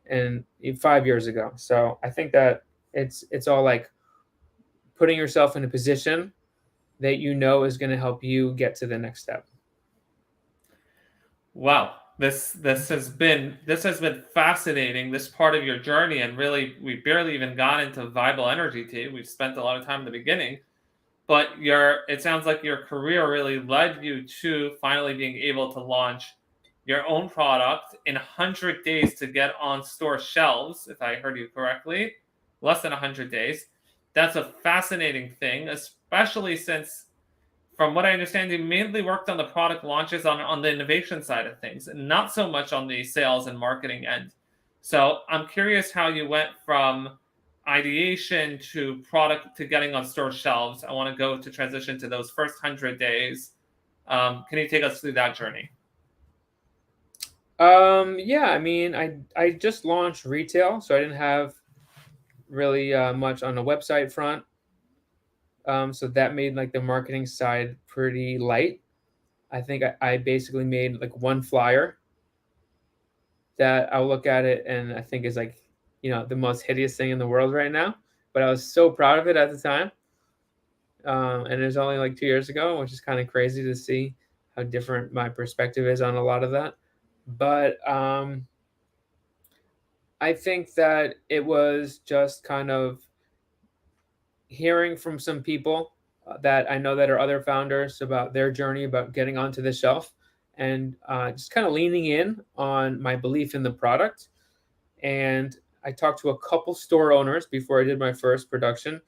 And 5 years ago. So I think that it's all like putting yourself in a position that is going to help you get to the next step. Wow, this has been fascinating, this part of your journey, and really we barely even got into Viable Energy Tea. We've spent a lot of time in the beginning, but it sounds like your career really led you to finally being able to launch your own product in 100 days to get on store shelves, if I heard you correctly. Less than 100 days. That's a fascinating thing, especially since, from what I understand, you mainly worked on the product launches on the innovation side of things, and not so much on the sales and marketing end. So I'm curious how you went from ideation to product to getting on store shelves. I want to go to transition to those first 100 days. Can you take us through that journey? Yeah, I mean, I just launched retail, so I didn't have really much on the website front. So that made like the marketing side pretty light. I think I basically made like one flyer that I'll look at it and I think is like, the most hideous thing in the world right now. But I was so proud of it at the time. And it was only like 2 years ago, which is kind of crazy to see how different my perspective is on a lot of that. But I think that it was just kind of hearing from some people that I know that are other founders about their journey about getting onto the shelf, and just kind of leaning in on my belief in the product. And I talked to a couple store owners before I did my first production.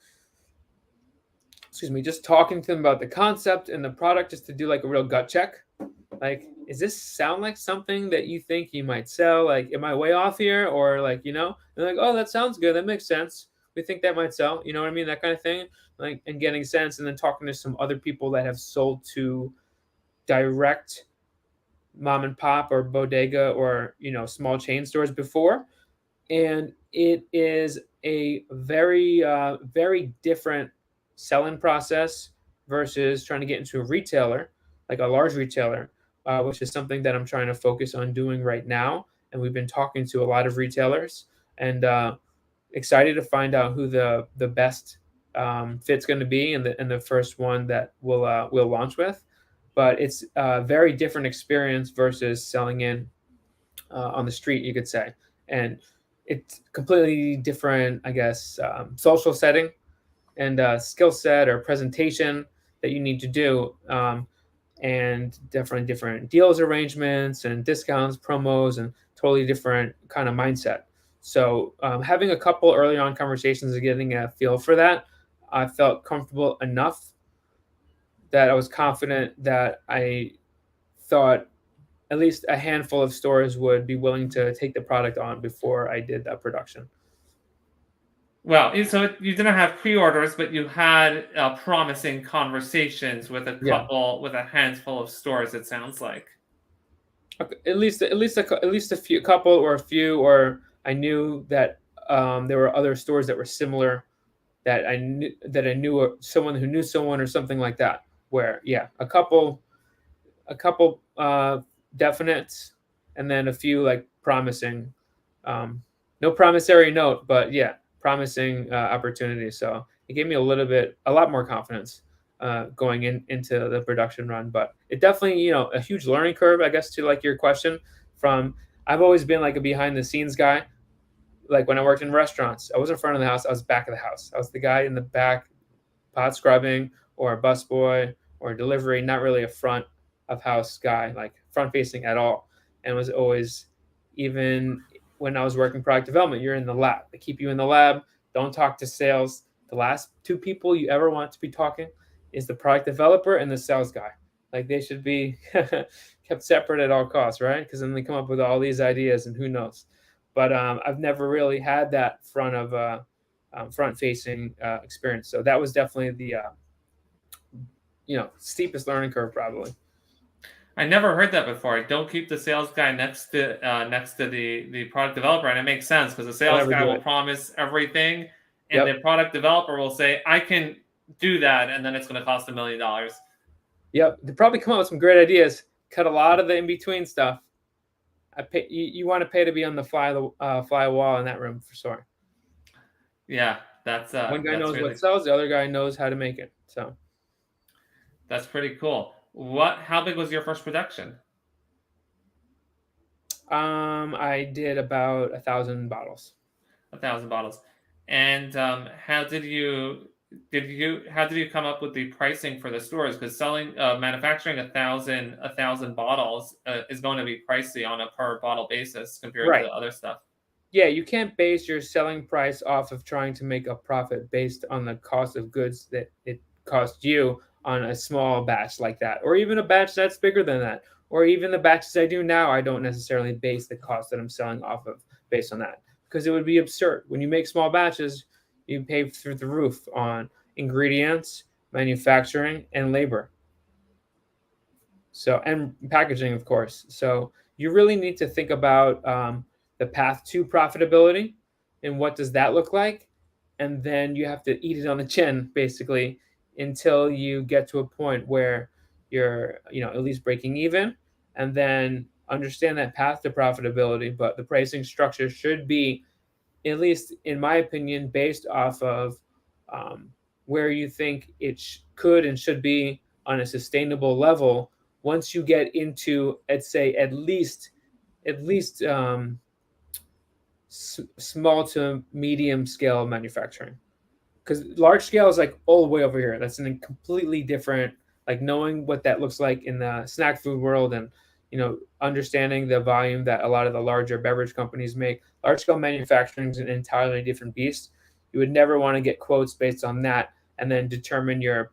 Excuse me, just talking to them about the concept and the product, just to do like a real gut check. Like, does this sound like something that you think you might sell? Like, am I way off here? Or like, they're like, oh, that sounds good. That makes sense. We think that might sell. You know what I mean? That kind of thing. Like, and getting sense, and then talking to some other people that have sold to direct mom and pop or bodega or, small chain stores before. And it is a very, very different selling process versus trying to get into a retailer, like a large retailer, which is something that I'm trying to focus on doing right now. And we've been talking to a lot of retailers, and excited to find out who the best fit's going to be, and the first one that we'll launch with. But it's a very different experience versus selling in on the street, you could say, and it's completely different, I guess, social setting and skill set or presentation that you need to do, and different deals arrangements and discounts, promos, and totally different kind of mindset. So having a couple early on conversations and getting a feel for that, I felt comfortable enough that I was confident that I thought at least a handful of stores would be willing to take the product on before I did that production. Well, so you didn't have pre-orders, but you had promising conversations with Yeah, with a handful of stores. It sounds like. at least a few couple or a few, or I knew that there were other stores that were similar that I knew someone who knew someone or something like that. Where yeah, a couple definites, and then a few like promising, um, no promissory note, but yeah, promising opportunities. So it gave me a lot more confidence going into the production run. But it definitely, a huge learning curve, I guess, to like your question. From I've always been like a behind the scenes guy. Like when I worked in restaurants, I was in front of the house. I was back of the house. I was the guy in the back, pot scrubbing or a busboy or delivery, not really a front of house guy, like front facing at all. And was always, even when I was working product development, you're in the lab. They keep you in the lab. Don't talk to sales. The last two people you ever want to be talking is the product developer and the sales guy. Like they should be kept separate at all costs, right? Because then they come up with all these ideas, and who knows. But I've never really had that front facing experience. So that was definitely the steepest learning curve probably. I never heard that before. Don't keep the sales guy next to the product developer, and it makes sense because the Don't sales ever guy do will it. promise everything, and the Yep. product developer will say, "I can do that," and then it's going to cost $1 million. Yep. They probably come up with some great ideas. Cut a lot of the in between stuff. You want to pay to be on the fly wall in that room for sure. Yeah, One guy knows really what sells, the other guy knows how to make it. So that's pretty cool. What? How big was your first production? I did about 1,000 bottles. 1,000 bottles. And how did you come up with the pricing for the stores? Because selling manufacturing a thousand bottles is going to be pricey on a per bottle basis compared Right. to other stuff. Yeah, you can't base your selling price off of trying to make a profit based on the cost of goods that it cost you on a small batch like that, or even a batch that's bigger than that, or even the batches I do now. I don't necessarily base the cost that I'm selling off of based on that, because it would be absurd. When you make small batches, you pay through the roof on ingredients, manufacturing, and labor. So, and packaging, of course. So you really need to think about the path to profitability and what does that look like, and then you have to eat it on the chin basically until you get to a point where you're at least breaking even, and then understand that path to profitability. But the pricing structure should be, at least in my opinion, based off of um, where you think it could and should be on a sustainable level once you get into, let's say, at least small to medium scale manufacturing. Because large scale is like all the way over here. That's a completely different, like knowing what that looks like in the snack food world, and understanding the volume that a lot of the larger beverage companies make. Large scale manufacturing is an entirely different beast. You would never want to get quotes based on that and then determine your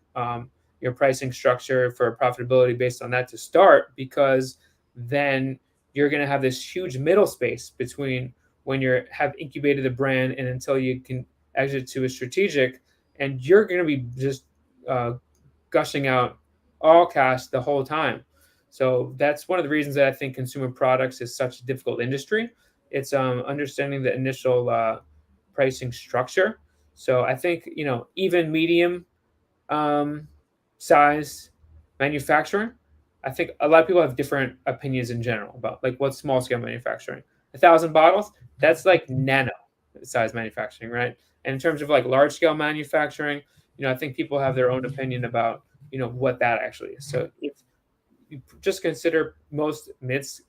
pricing structure for profitability based on that to start, because then you're going to have this huge middle space between when you have incubated the brand and until you can exit to a strategic, and you're going to be just uh, gushing out all cash the whole time. So that's one of the reasons that I think consumer products is such a difficult industry. It's understanding the initial pricing structure. So I think even medium um, size manufacturing I think a lot of people have different opinions in general about like what's small scale manufacturing. 1,000 bottles, that's like nano size manufacturing, right? And in terms of like large scale manufacturing, I think people have their own opinion about what that actually is. So if you just consider most mids,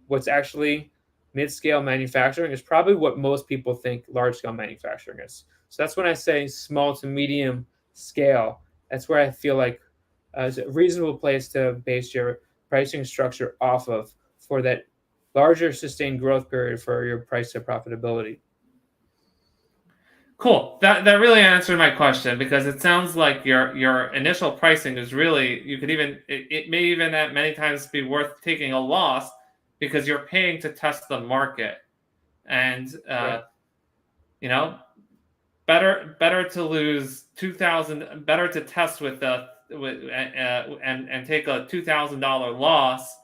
what's actually mid scale manufacturing is probably what most people think large scale manufacturing is. So that's when I say small to medium scale. That's where I feel like is a reasonable place to base your pricing structure off of for that larger sustained growth period for your price to profitability. Cool. That really answered my question, because it sounds like your initial pricing is really, you could even, it may even at many times be worth taking a loss because you're paying to test the market. And Right. you know, better to lose 2,000, better to test and take a $2,000 loss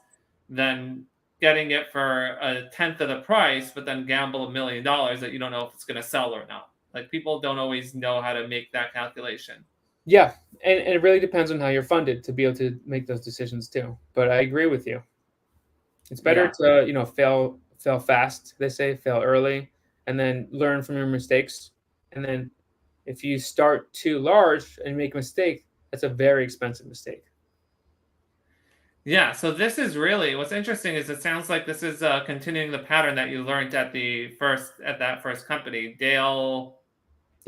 than getting it for a tenth of the price, but then gamble $1 million that you don't know if it's going to sell or not. Like, people don't always know how to make that calculation. Yeah, and it really depends on how you're funded to be able to make those decisions too. But I agree with you. It's better Yeah. to fail fast. They say fail early, and then learn from your mistakes. And then if you start too large and make a mistake, that's a very expensive mistake. Yeah, so this is really, what's interesting is it sounds like this is continuing the pattern that you learned at that first company, Dale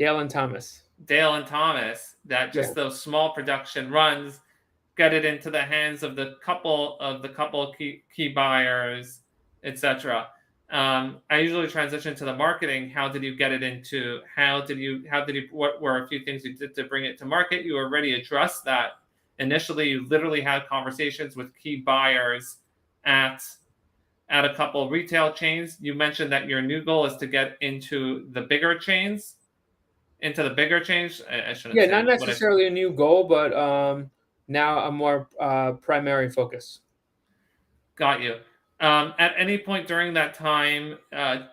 and Thomas. Dale and Thomas, that Yeah. just those small production runs get it into the hands of the couple key buyers, etc. I usually transition to the marketing. How did you get it into? What were a few things you did to bring it to market? You already addressed that. Initially, you literally had conversations with key buyers at a couple retail chains. You mentioned that your new goal is to get into the bigger chains. I shouldn't Yeah, not say what I necessarily a new goal, but now a more primary focus. got you. At any point during that time,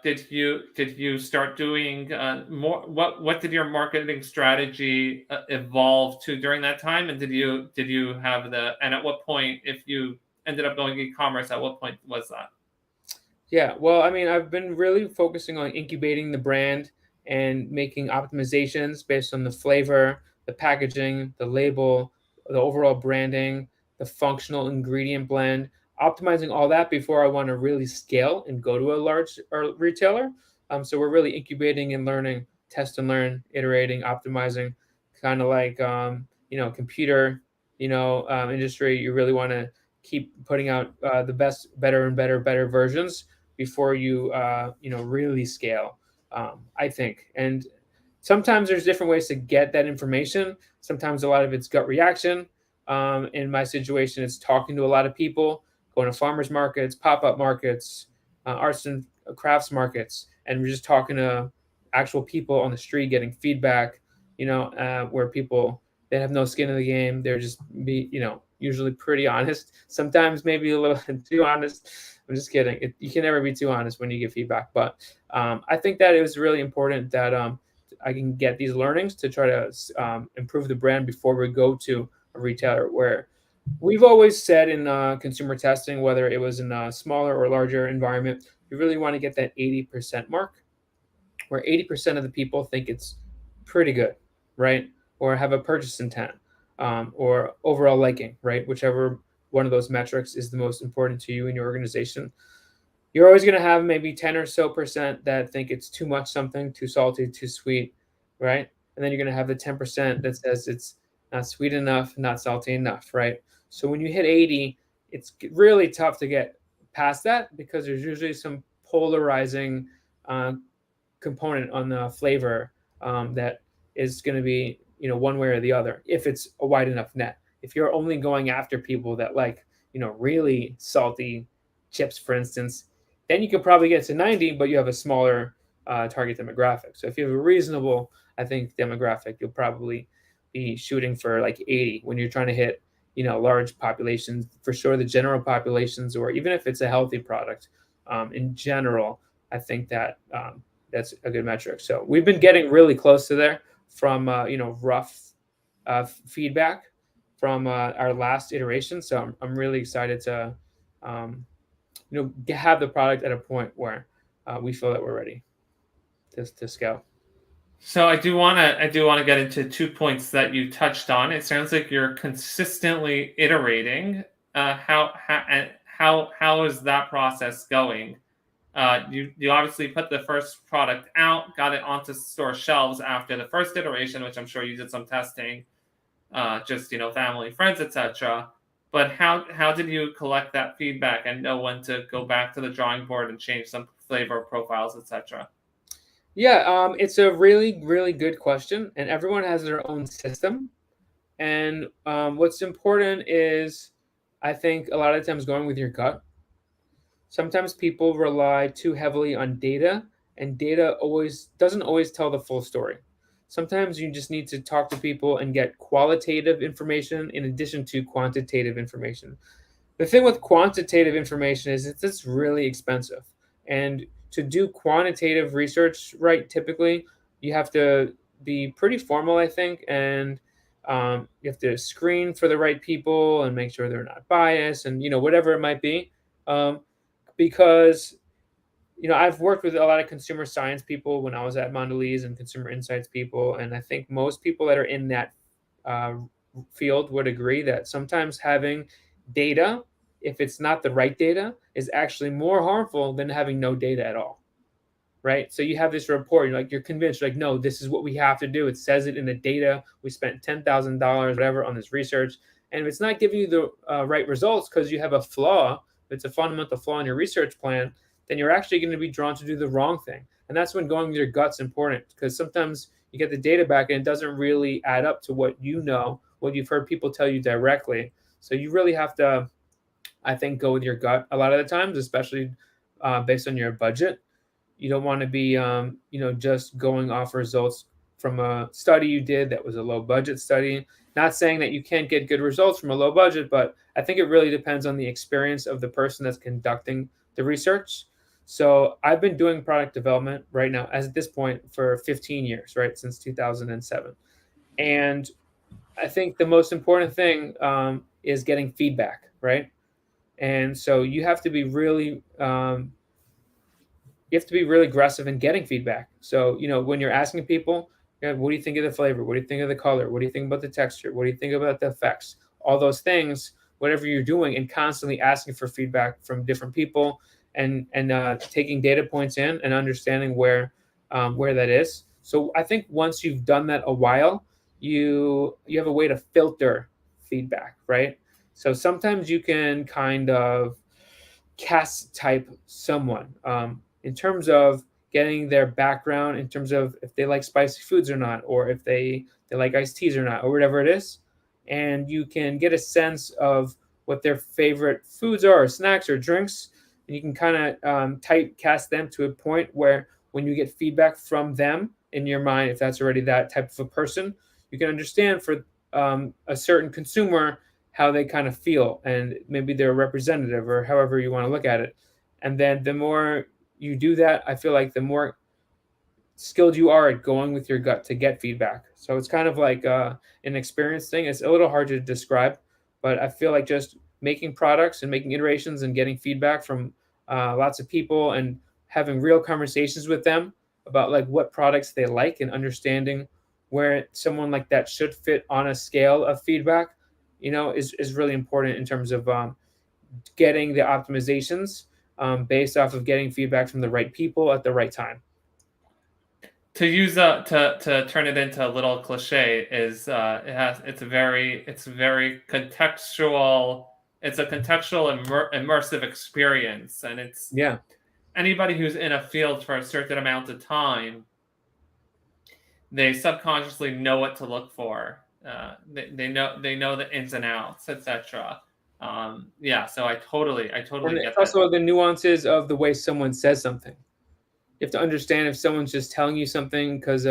did you start doing more? What did your marketing strategy evolve to during that time? And did you have and at what point, if you ended up going e-commerce, at what point was that? Yeah, well, I mean, I've been really focusing on incubating the brand and making optimizations based on the flavor, the packaging, the label, the overall branding, the functional ingredient blend, optimizing all that before I want to really scale and go to a large retailer. So we're really incubating and learning, test and learn, iterating, optimizing, kind of like computer, industry. You really want to keep putting out the best, better and better versions before you really scale. I think, and sometimes there's different ways to get that information. Sometimes a lot of it's gut reaction. In my situation, it's talking to a lot of people, going to farmers markets, pop-up markets, arts and crafts markets, and we're just talking to actual people on the street, getting feedback. Where people, they have no skin in the game. They're just usually pretty honest. Sometimes maybe a little too honest. I'm just kidding. You can never be too honest when you give feedback, but I think that it was really important that I can get these learnings to try to improve the brand before we go to a retailer. Where we've always said in consumer testing, whether it was in a smaller or larger environment, you really want to get that 80% mark, where 80% of the people think it's pretty good, right? Or have a purchase intent, or overall liking, right? Whichever one of those metrics is the most important to you in your organization. You're always going to have maybe 10 or so percent that think it's too much something, too salty, too sweet, right? And then you're going to have the 10% that says it's not sweet enough, not salty enough, right? So when you hit 80, it's really tough to get past that because there's usually some polarizing uh, component on the flavor that is going to be one way or the other if it's a wide enough net. If you're only going after people that like really salty chips, for instance, then you could probably get to 90, but you have a smaller target demographic. So if you have a reasonable, I think, demographic, you'll probably be shooting for like 80 when you're trying to hit large populations. For sure, the general populations, or even if it's a healthy product, in general, I think that that's a good metric. So we've been getting really close to there from rough feedback from our last iteration. So I'm really excited to, um, have the product at a point where we feel that we're ready to scale. So I do want to get into 2 points that you touched on. It sounds like you're consistently iterating. How is that process going? You obviously put the first product out, got it onto store shelves after the first iteration, which I'm sure you did some testing, just family, friends, etc. But how did you collect that feedback and know when to go back to the drawing board and change some flavor profiles, etc.? Yeah, it's a really, really good question, and everyone has their own system. And what's important is, I think, a lot of times going with your gut. Sometimes people rely too heavily on data, and data always doesn't always tell the full story. Sometimes you just need to talk to people and get qualitative information in addition to quantitative information. The thing with quantitative information is it's really expensive. And to do quantitative research right, typically, you have to be pretty formal, I think, and you have to screen for the right people and make sure they're not biased and whatever it might be. Um, because I've worked with a lot of consumer science people when I was at Mondelez and consumer insights people, and I think most people that are in that uh, field would agree that sometimes having data, if it's not the right data, is actually more harmful than having no data at all, right? So you have this report, you're convinced, like, no, this is what we have to do. It says it in the data. We spent $10,000, whatever, on this research, and if it's not giving you the right results because you have a flaw, if it's a fundamental flaw in your research plan, then you're actually going to be drawn to do the wrong thing. And that's when going with your gut's important, because sometimes you get the data back and it doesn't really add up to what what you've heard people tell you directly. So you really have to, I think, go with your gut a lot of the times, especially based on your budget. You don't want to be, just going off results from a study you did that was a low budget study. Not saying that you can't get good results from a low budget, but I think it really depends on the experience of the person that's conducting the research. So I've been doing product development right now, as at this point, for 15 years, right, since 2007. And I think the most important thing is getting feedback, right? And so you have to be really aggressive in getting feedback. So, when you're asking people, what do you think of the flavor? What do you think of the color? What do you think about the texture? What do you think about the effects? All those things, whatever you're doing, and constantly asking for feedback from different people, and taking data points in and understanding where that is. So I think once you've done that a while, you have a way to filter feedback, right? So sometimes you can kind of cast type someone in terms of getting their background, in terms of if they like spicy foods or not, or if they like iced teas or not, or whatever it is. And you can get a sense of what their favorite foods are, or snacks, or drinks. And you can kind of typecast them to a point where when you get feedback from them in your mind, if that's already that type of a person, you can understand for a certain consumer how they kind of feel, and maybe they're representative, or however you want to look at it. And then the more you do that, I feel like the more skilled you are at going with your gut to get feedback. So it's kind of like an experience thing. It's a little hard to describe, but I feel like just making products and making iterations and getting feedback from lots of people and having real conversations with them about like what products they like, and understanding where someone like that should fit on a scale of feedback, is really important in terms of getting the optimizations based off of getting feedback from the right people at the right time. To use to turn it into a little cliche is it's a very contextual, it's a contextual immersive experience, and it's Yeah. anybody who's in a field for a certain amount of time, they subconsciously know what to look for. They know the ins and outs, etc. Yeah, so I And totally it's get that. also the nuances of the way someone says something. You have to understand if someone's just telling you something because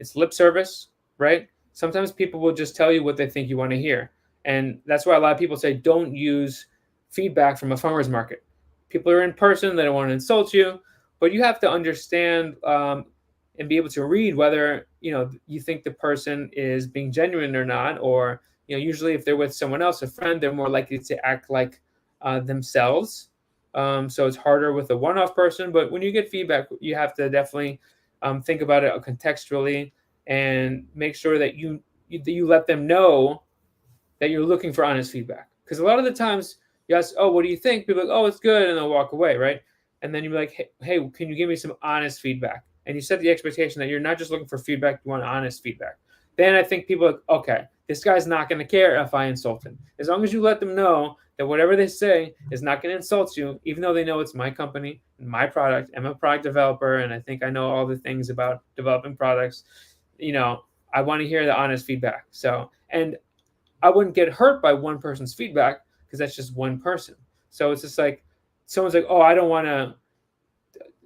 it's lip service, right? Sometimes people will just tell you what they think you want to hear. And that's why a lot of people say don't use feedback from a farmer's market. People are in person, they don't want to insult you, but you have to understand and be able to read whether you think the person is being genuine or not, or usually if they're with someone else, a friend, they're more likely to act like themselves. So it's harder with a one-off person. But when you get feedback, you have to definitely think about it contextually and make sure that you let them know that you're looking for honest feedback. Because a lot of the times you ask, "Oh, what do you think?" People are like, "Oh, it's good," and they'll walk away, right? And then you're like, "Hey, can you give me some honest feedback?" And you set the expectation that you're not just looking for feedback; you want honest feedback. Then I think people are like, "Okay, this guy's not going to care if I insult him." As long as you let them know that whatever they say is not going to insult you, even though they know it's my company and my product. I'm a product developer, and I think I know all the things about developing products. I want to hear the honest feedback. So, and I wouldn't get hurt by one person's feedback because that's just one person. So it's just like someone's like, "Oh, I don't want to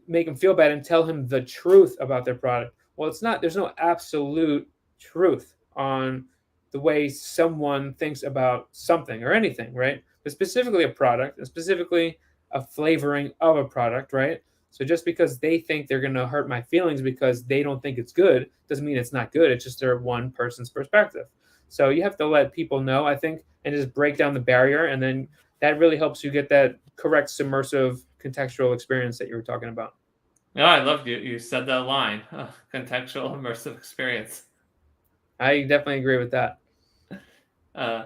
make him feel bad and tell him the truth about their product." Well, it's not. There's no absolute truth on the way someone thinks about something or anything, right? But specifically a product, and specifically a flavoring of a product, right? So just because they think they're going to hurt my feelings because they don't think it's good doesn't mean it's not good. It's just their one person's perspective. So you have to let people know, I think, and just break down the barrier, and then that really helps you get that correct submersive contextual experience that you were talking about. No, I loved you. You said that line, contextual immersive experience. I definitely agree with that. Uh,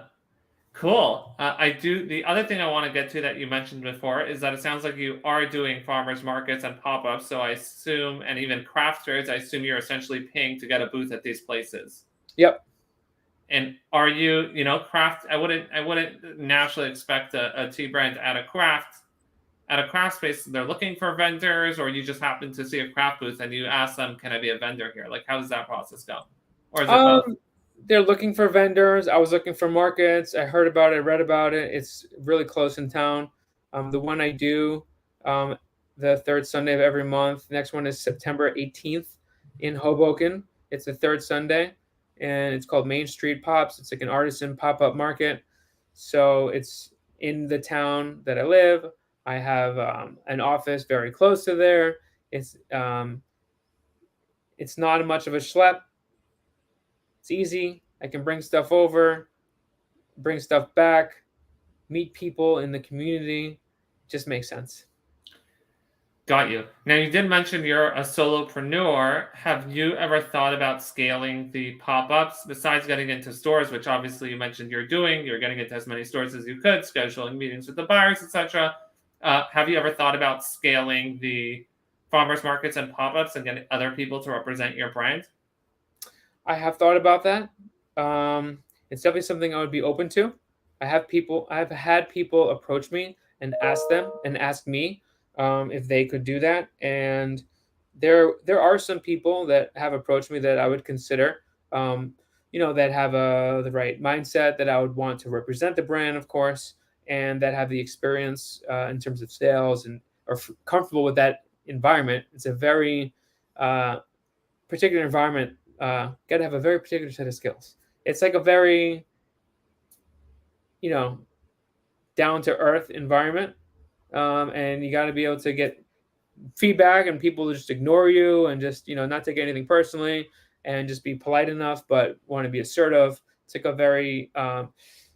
cool. I do. The other thing I want to get to that you mentioned before is that it sounds like you are doing farmers markets and pop ups. So I assume, and even craft fairs, I assume you're essentially paying to get a booth at these places. Yep. And are you, craft? I wouldn't naturally expect a tea brand at a craft space. They're looking for vendors, or you just happen to see a craft booth and you ask them, "Can I be a vendor here?" Like, how does that process go? Or is it both? Um, they're looking for vendors. I was looking for markets. I heard about it, read about it. It's really close in town. The one I do, um, the third Sunday of every month. The next one is September 18th in Hoboken. It's the third Sunday, and it's called Main Street Pops. It's like an artisan pop-up market. So it's in the town that I live. I have an office very close to there. It's not much of a schlep. It's easy. I can bring stuff over, bring stuff back, meet people in the community. Just makes sense. Got you. Now, you did mention you're a solopreneur. Have you ever thought about scaling the pop-ups besides getting into stores, which obviously you mentioned you're doing? You're getting into as many stores as you could, scheduling meetings with the buyers, etc. Have you ever thought about scaling the farmers markets and pop-ups and getting other people to represent your brand? I have thought about that. It's definitely something I would be open to. I've had people approach me and ask me if they could do that. And there are some people that have approached me that I would consider, that have the right mindset that I would want to represent the brand, of course, and that have the experience in terms of sales and are comfortable with that environment. It's a very particular environment. Got to have a very particular set of skills. It's like a very, you know, down to earth environment, and you got to be able to get feedback, and people just ignore you and just not take anything personally, and just be polite enough, but want to be assertive. It's like a very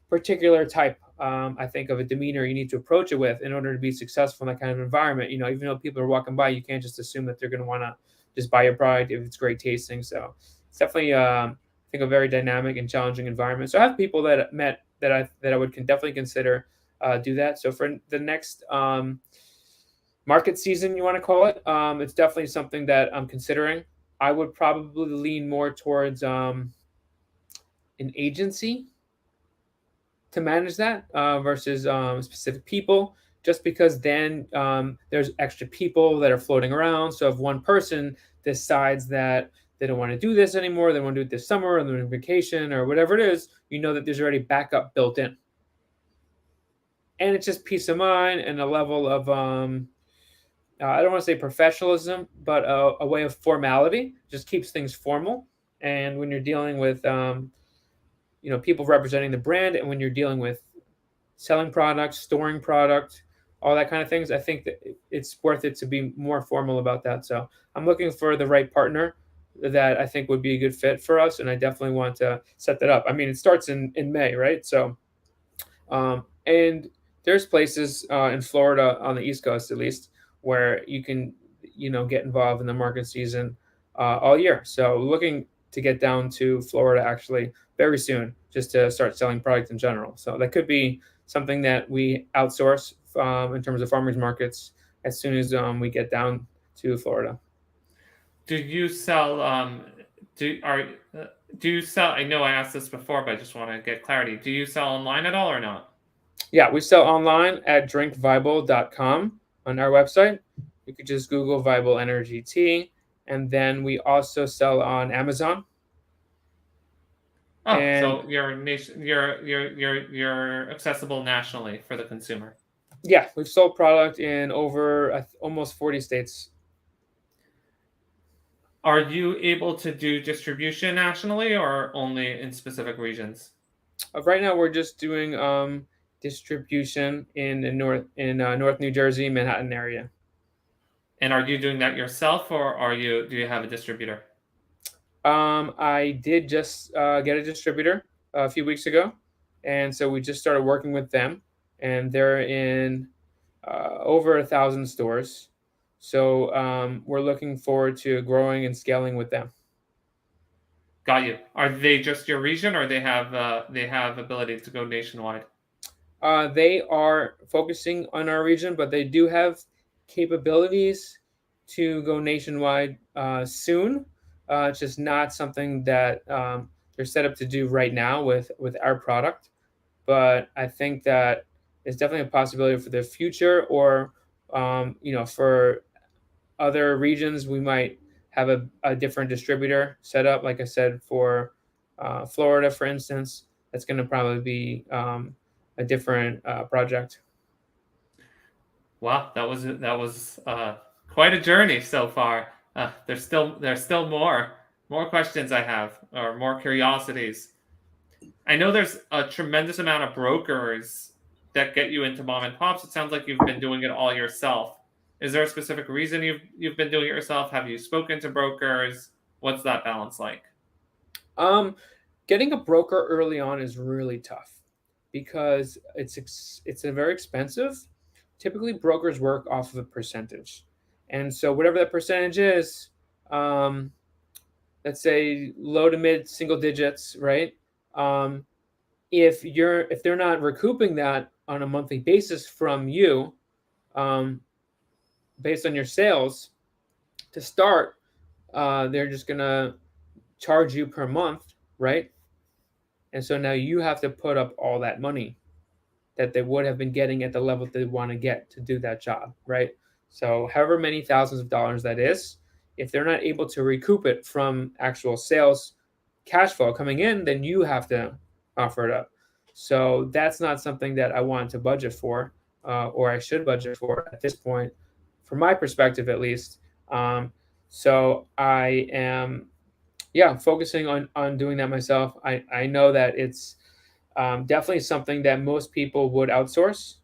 particular type, I think, of a demeanor you need to approach it with in order to be successful in that kind of environment. Even though people are walking by, you can't just assume that they're going to want to just buy your product if it's great tasting. So it's definitely, I think, a very dynamic and challenging environment. So I have people that I met that I would definitely consider do that. So for the next market season, you want to call it, it's definitely something that I'm considering. I would probably lean more towards an agency to manage that versus specific people, just because then there's extra people that are floating around. So if one person decides that they don't want to do this anymore, they want to do it this summer, or they're on vacation, or whatever it is, that there's already backup built in. And it's just peace of mind and a level of, I don't want to say professionalism, but a way of formality. Just keeps things formal. And when you're dealing with, people representing the brand, and when you're dealing with selling products, storing product, all that kind of things, I think that it's worth it to be more formal about that. So I'm looking for the right partner that I think would be a good fit for us, and I definitely want to set that up. I mean, it starts in May, right? So, and there's places in Florida on the East Coast, at least, where you can, get involved in the market season all year. So, looking to get down to Florida actually very soon, just to start selling product in general. So that could be something that we outsource in terms of farmers markets as soon as we get down to Florida. Do you sell? Do are do you sell? I know I asked this before, but I just want to get clarity. Do you sell online at all or not? Yeah, we sell online at drinkvibal.com on our website. You could just Google Vibal Energy Tea. And then we also sell on Amazon. Oh, And so you're accessible nationally for the consumer. yeah, we've sold product in over almost 40 states. Are you able to do distribution nationally or only in specific regions? Right now, we're just doing distribution in North New Jersey, Manhattan area. And are you doing that yourself, or do you have a distributor? I did just get a distributor a few weeks ago, and so we just started working with them, and they're in over 1,000 stores. So we're looking forward to growing and scaling with them. Got you. Are they just your region, or they have ability to go nationwide? They are focusing on our region, but they do have capabilities to go nationwide soon. It's just not something that they're set up to do right now with our product. But I think that it's definitely a possibility for the future, or for other regions, we might have a different distributor set up. Like I said, for Florida, for instance, that's going to probably be a different project. Wow, that was quite a journey so far. There's still more questions I have, or more curiosities. I know there's a tremendous amount of brokers that get you into mom and pops. It sounds like you've been doing it all yourself. Is there a specific reason you've been doing it yourself? Have you spoken to brokers? What's that balance like? Um, Getting a broker early on is really tough because it's a very expensive. Typically, brokers work off of a percentage, and so whatever that percentage is, um, let's say low to mid single digits, right? Um, if they're not recouping that on a monthly basis from you, um, based on your sales to start, they're just gonna charge you per month, right? And so now you have to put up all that money that they would have been getting at the level they want to get to do that job, right? So, however many thousands of dollars that is, if they're not able to recoup it from actual sales cash flow coming in, then you have to offer it up. So, that's not something that I want to budget for, or I should budget for at this point, from my perspective at least. So, I am, yeah, focusing on doing that myself. I know that it's definitely something that most people would outsource,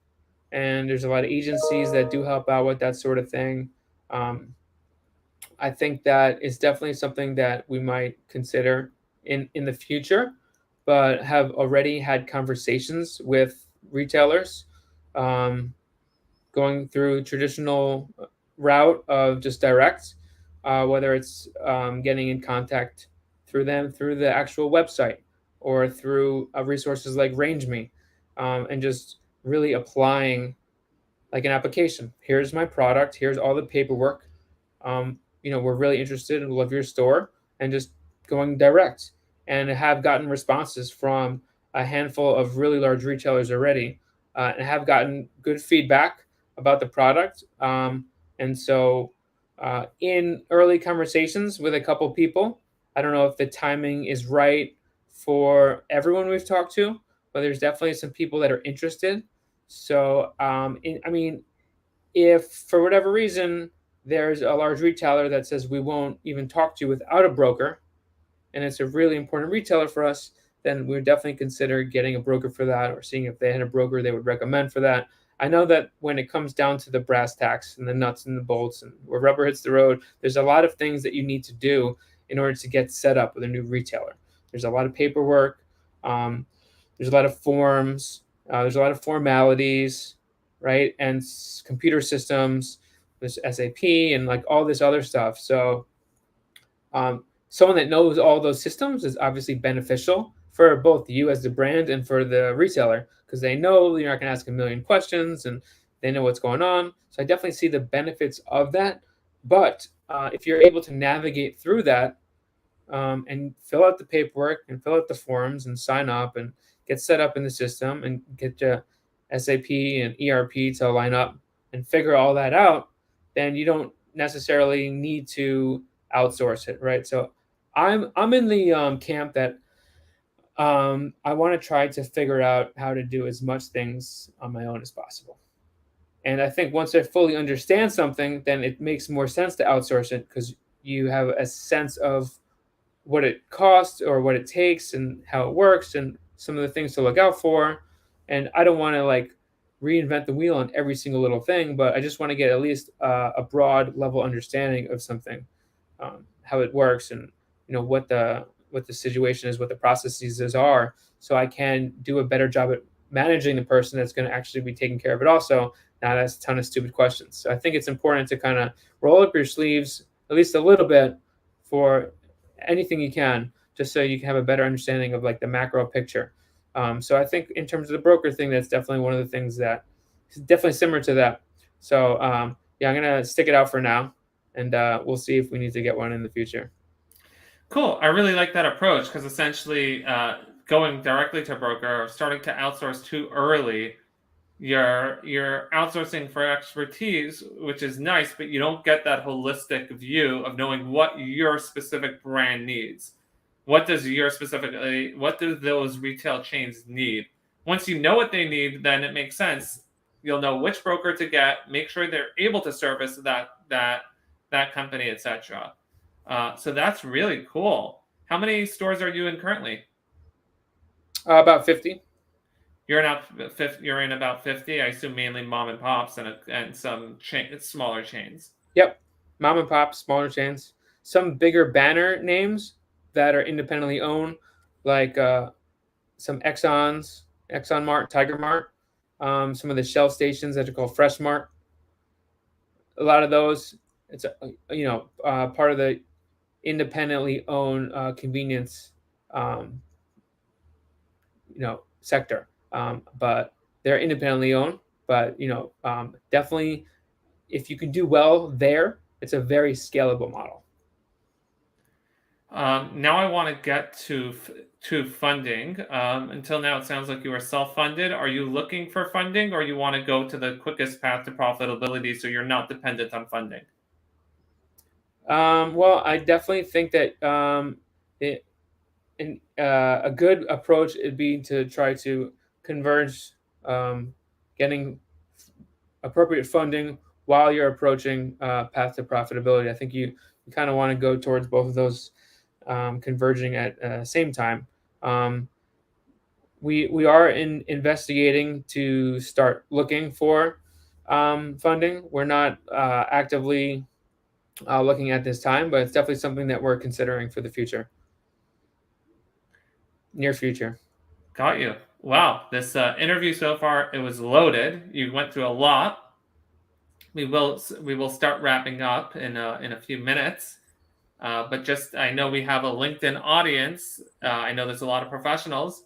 and there's a lot of agencies that do help out with that sort of thing. Um, I think that it's definitely something that we might consider in the future, but have already had conversations with retailers, um, going through traditional route of just direct, whether it's getting in contact through them through the actual website or through resources like RangeMe, and just really applying like an application. Here's my product. Here's all the paperwork. We're really interested and love your store, and just going direct, and have gotten responses from a handful of really large retailers already, and have gotten good feedback about the product. And so, in early conversations with a couple people, I don't know if the timing is right for everyone we've talked to, but there's definitely some people that are interested. So, I mean, if for whatever reason there's a large retailer that says we won't even talk to you without a broker, and it's a really important retailer for us, then we would definitely consider getting a broker for that, or seeing if they had a broker they would recommend for that. I know that when it comes down to the brass tacks and the nuts and the bolts and where rubber hits the road, there's a lot of things that you need to do in order to get set up with a new retailer. There's a lot of paperwork. Um, there's a lot of forms. There's a lot of formalities, right? And computer systems. There's SAP and like all this other stuff. So someone that knows all those systems is obviously beneficial for both you as the brand and for the retailer because they know you're not going to ask a million questions and they know what's going on. So I definitely see the benefits of that. But if you're able to navigate through that and fill out the paperwork and fill out the forms and sign up and get set up in the system and get your SAP and ERP to line up and figure all that out, then you don't necessarily need to outsource it, right? So I'm in the camp that I want to try to figure out how to do as much things on my own as possible. And I think once I fully understand something, then it makes more sense to outsource it because you have a sense of what it costs or what it takes and how it works and some of the things to look out for. And I don't want to like reinvent the wheel on every single little thing, but I just want to get at least a broad level understanding of something, how it works, and what the situation is, what the processes are, so I can do a better job at managing the person that's going to actually be taking care of it. Also, not ask a ton of stupid questions. So I think it's important to kind of roll up your sleeves at least a little bit for anything you can, just so you can have a better understanding of like the macro picture. So I think in terms of the broker thing, that's definitely one of the things that is definitely similar to that. So yeah, I'm gonna stick it out for now, and we'll see if we need to get one in the future. Cool. I really like that approach because essentially going directly to broker or starting to outsource too early, you're outsourcing for expertise, which is nice, but you don't get that holistic view of knowing what your specific brand needs. What do those retail chains need? Once you know what they need, then it makes sense. You'll know which broker to get, make sure they're able to service that company, etc. So that's really cool. How many stores are you in currently? About 50. You're in about 50. I assume mainly mom and pops and some smaller chains. Yep, mom and pop, smaller chains, some bigger banner names that are independently owned, like some Exxon Mart, Tiger Mart, some of the Shell stations that are called Fresh Mart. A lot of those, it's part of the independently owned convenience um, sector, but they're independently owned. But definitely, if you can do well there, it's a very scalable model. Now I want to get to funding. Until now, it sounds like you are self-funded. Are you looking for funding, or you want to go to the quickest path to profitability so you're not dependent on funding? Well, I definitely think that a good approach would be to try to converge getting appropriate funding while you're approaching path to profitability. I think you kind of want to go towards both of those converging at the same time. We are investigating to start looking for funding. We're not actively looking at this time, but it's definitely something that we're considering for the future, near future. Got you. Wow, this interview so far, it was loaded. You went through a lot. We will start wrapping up in a few minutes. But just I know we have a LinkedIn audience. I know there's a lot of professionals.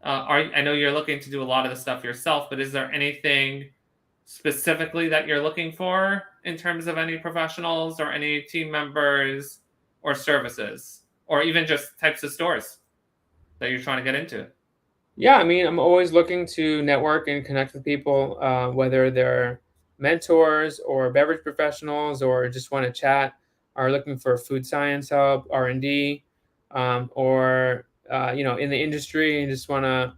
I know you're looking to do a lot of the stuff yourself, but is there anything specifically that you're looking for in terms of any professionals or any team members or services, or even just types of stores that you're trying to get into? Yeah, I mean, I'm always looking to network and connect with people, whether they're mentors or beverage professionals or just want to chat, are looking for food science help, R&D, or in the industry and just want to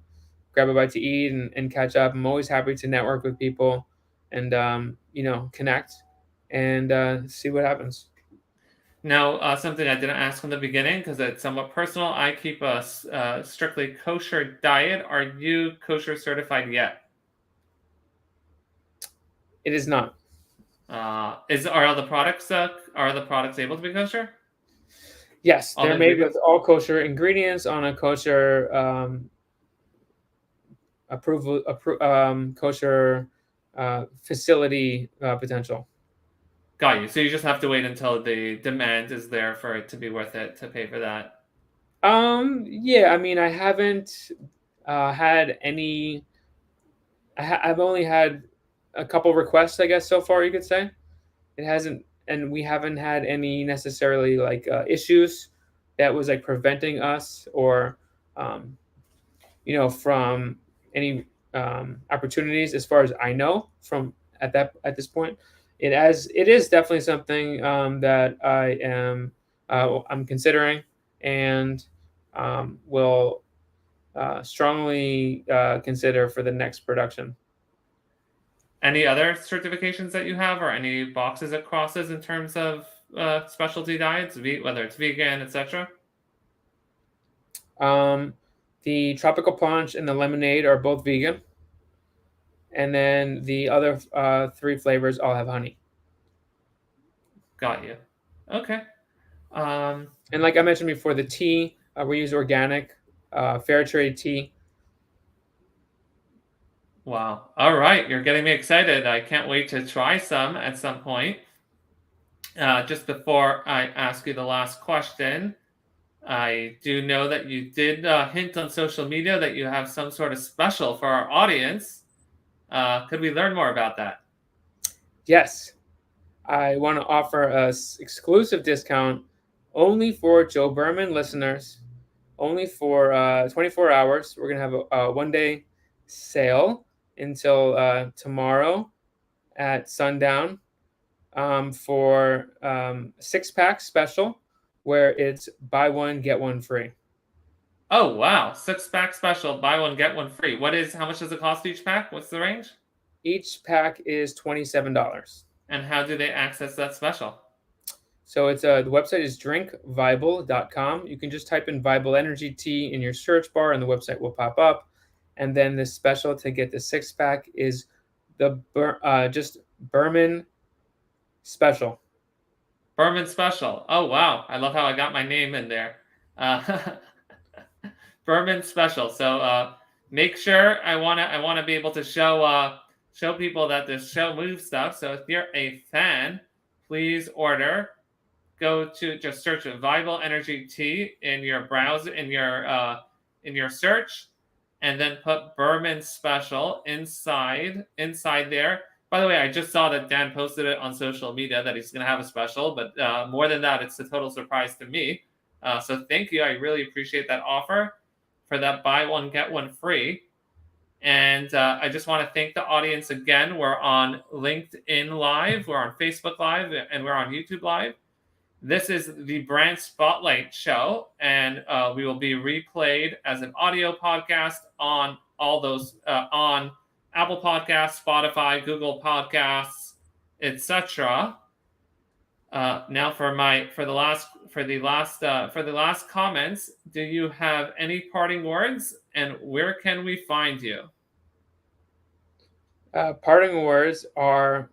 grab a bite to eat and catch up. I'm always happy to network with people and connect and see what happens. Now, something I didn't ask in the beginning because it's somewhat personal. I keep a strictly kosher diet. Are you kosher certified yet? It is not. Are the products able to be kosher? Yes, All they're the made with ingredients? all kosher ingredients on a kosher kosher facility potential. Got you. So you just have to wait until the demand is there for it to be worth it to pay for that. Yeah, I mean, I haven't had any. I've only had a couple requests, I guess, so far. You could say it hasn't, and we haven't had any necessarily like issues that was like preventing us or, um, from any opportunities, as far as I know. From at this point, it is definitely something that I'm considering and will strongly consider for the next production. Any other certifications that you have, or any boxes it crosses in terms of specialty diets, whether it's vegan, etc.? Um, the tropical punch and the lemonade are both vegan, and then the other three flavors all have honey. Got you. Okay. Um, And like I mentioned before, the tea we use organic, fair trade tea. wow. All right. You're getting me excited. I can't wait to try some at some point. Just before I ask you the last question, I do know that you did hint on social media that you have some sort of special for our audience. Could we learn more about that? Yes, I want to offer us exclusive discount only for Joe Berman listeners, only for 24 hours. We're gonna have a 1 day sale until tomorrow at sundown for 6 pack special, where it's buy one get one free. Oh wow, 6 pack special, buy one get one free. How much does it cost each pack? What's the range? Each pack is $27. And how do they access that special? So the website is drinkvibal.com. You can just type in Vibal Energy Tea in your search bar, and the website will pop up. And then the special to get the 6 pack is the just Berman special. Berman special. Oh wow, I love how I got my name in there. Berman special. So make sure I wanna be able to show people that this show moves stuff. So if you're a fan, please order. Go to just search Vibal Energy Tea in your browser in your search, and then put Berman Special inside there. By the way, I just saw that Dan posted it on social media that he's going to have a special, but more than that, it's a total surprise to me. So thank you. I really appreciate that offer for that buy one get one free. And I just want to thank the audience again. We're on LinkedIn Live, we're on Facebook Live, and we're on YouTube Live. This is the Brand Spotlight Show, and we will be replayed as an audio podcast on all those on Apple Podcasts, Spotify, Google Podcasts, etc. Now, for the last comments, do you have any parting words, and where can we find you? Parting words are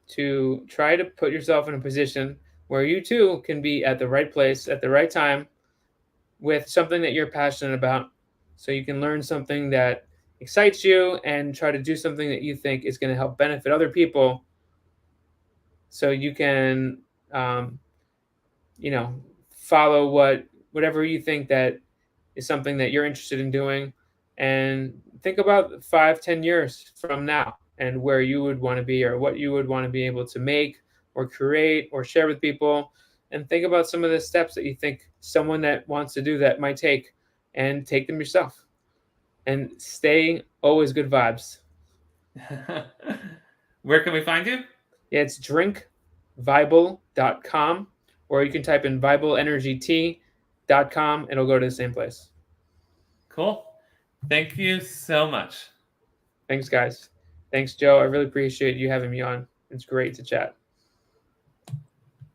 to try to put yourself in a position where you too can be at the right place at the right time with something that you're passionate about, so you can learn something that excites you and try to do something that you think is going to help benefit other people, so you can um, follow whatever you think that is something that you're interested in doing, and think about 5-10 years from now and where you would want to be, or what you would want to be able to make or create or share with people, and think about some of the steps that you think someone that wants to do that might take, and take them yourself, and stay always good vibes. Where can we find you? Yeah, it's drinkvibal.com, or you can type in vibalenergytea.com. It'll go to the same place. Cool. Thank you so much. Thanks, guys. Thanks, Joe. I really appreciate you having me on. It's great to chat.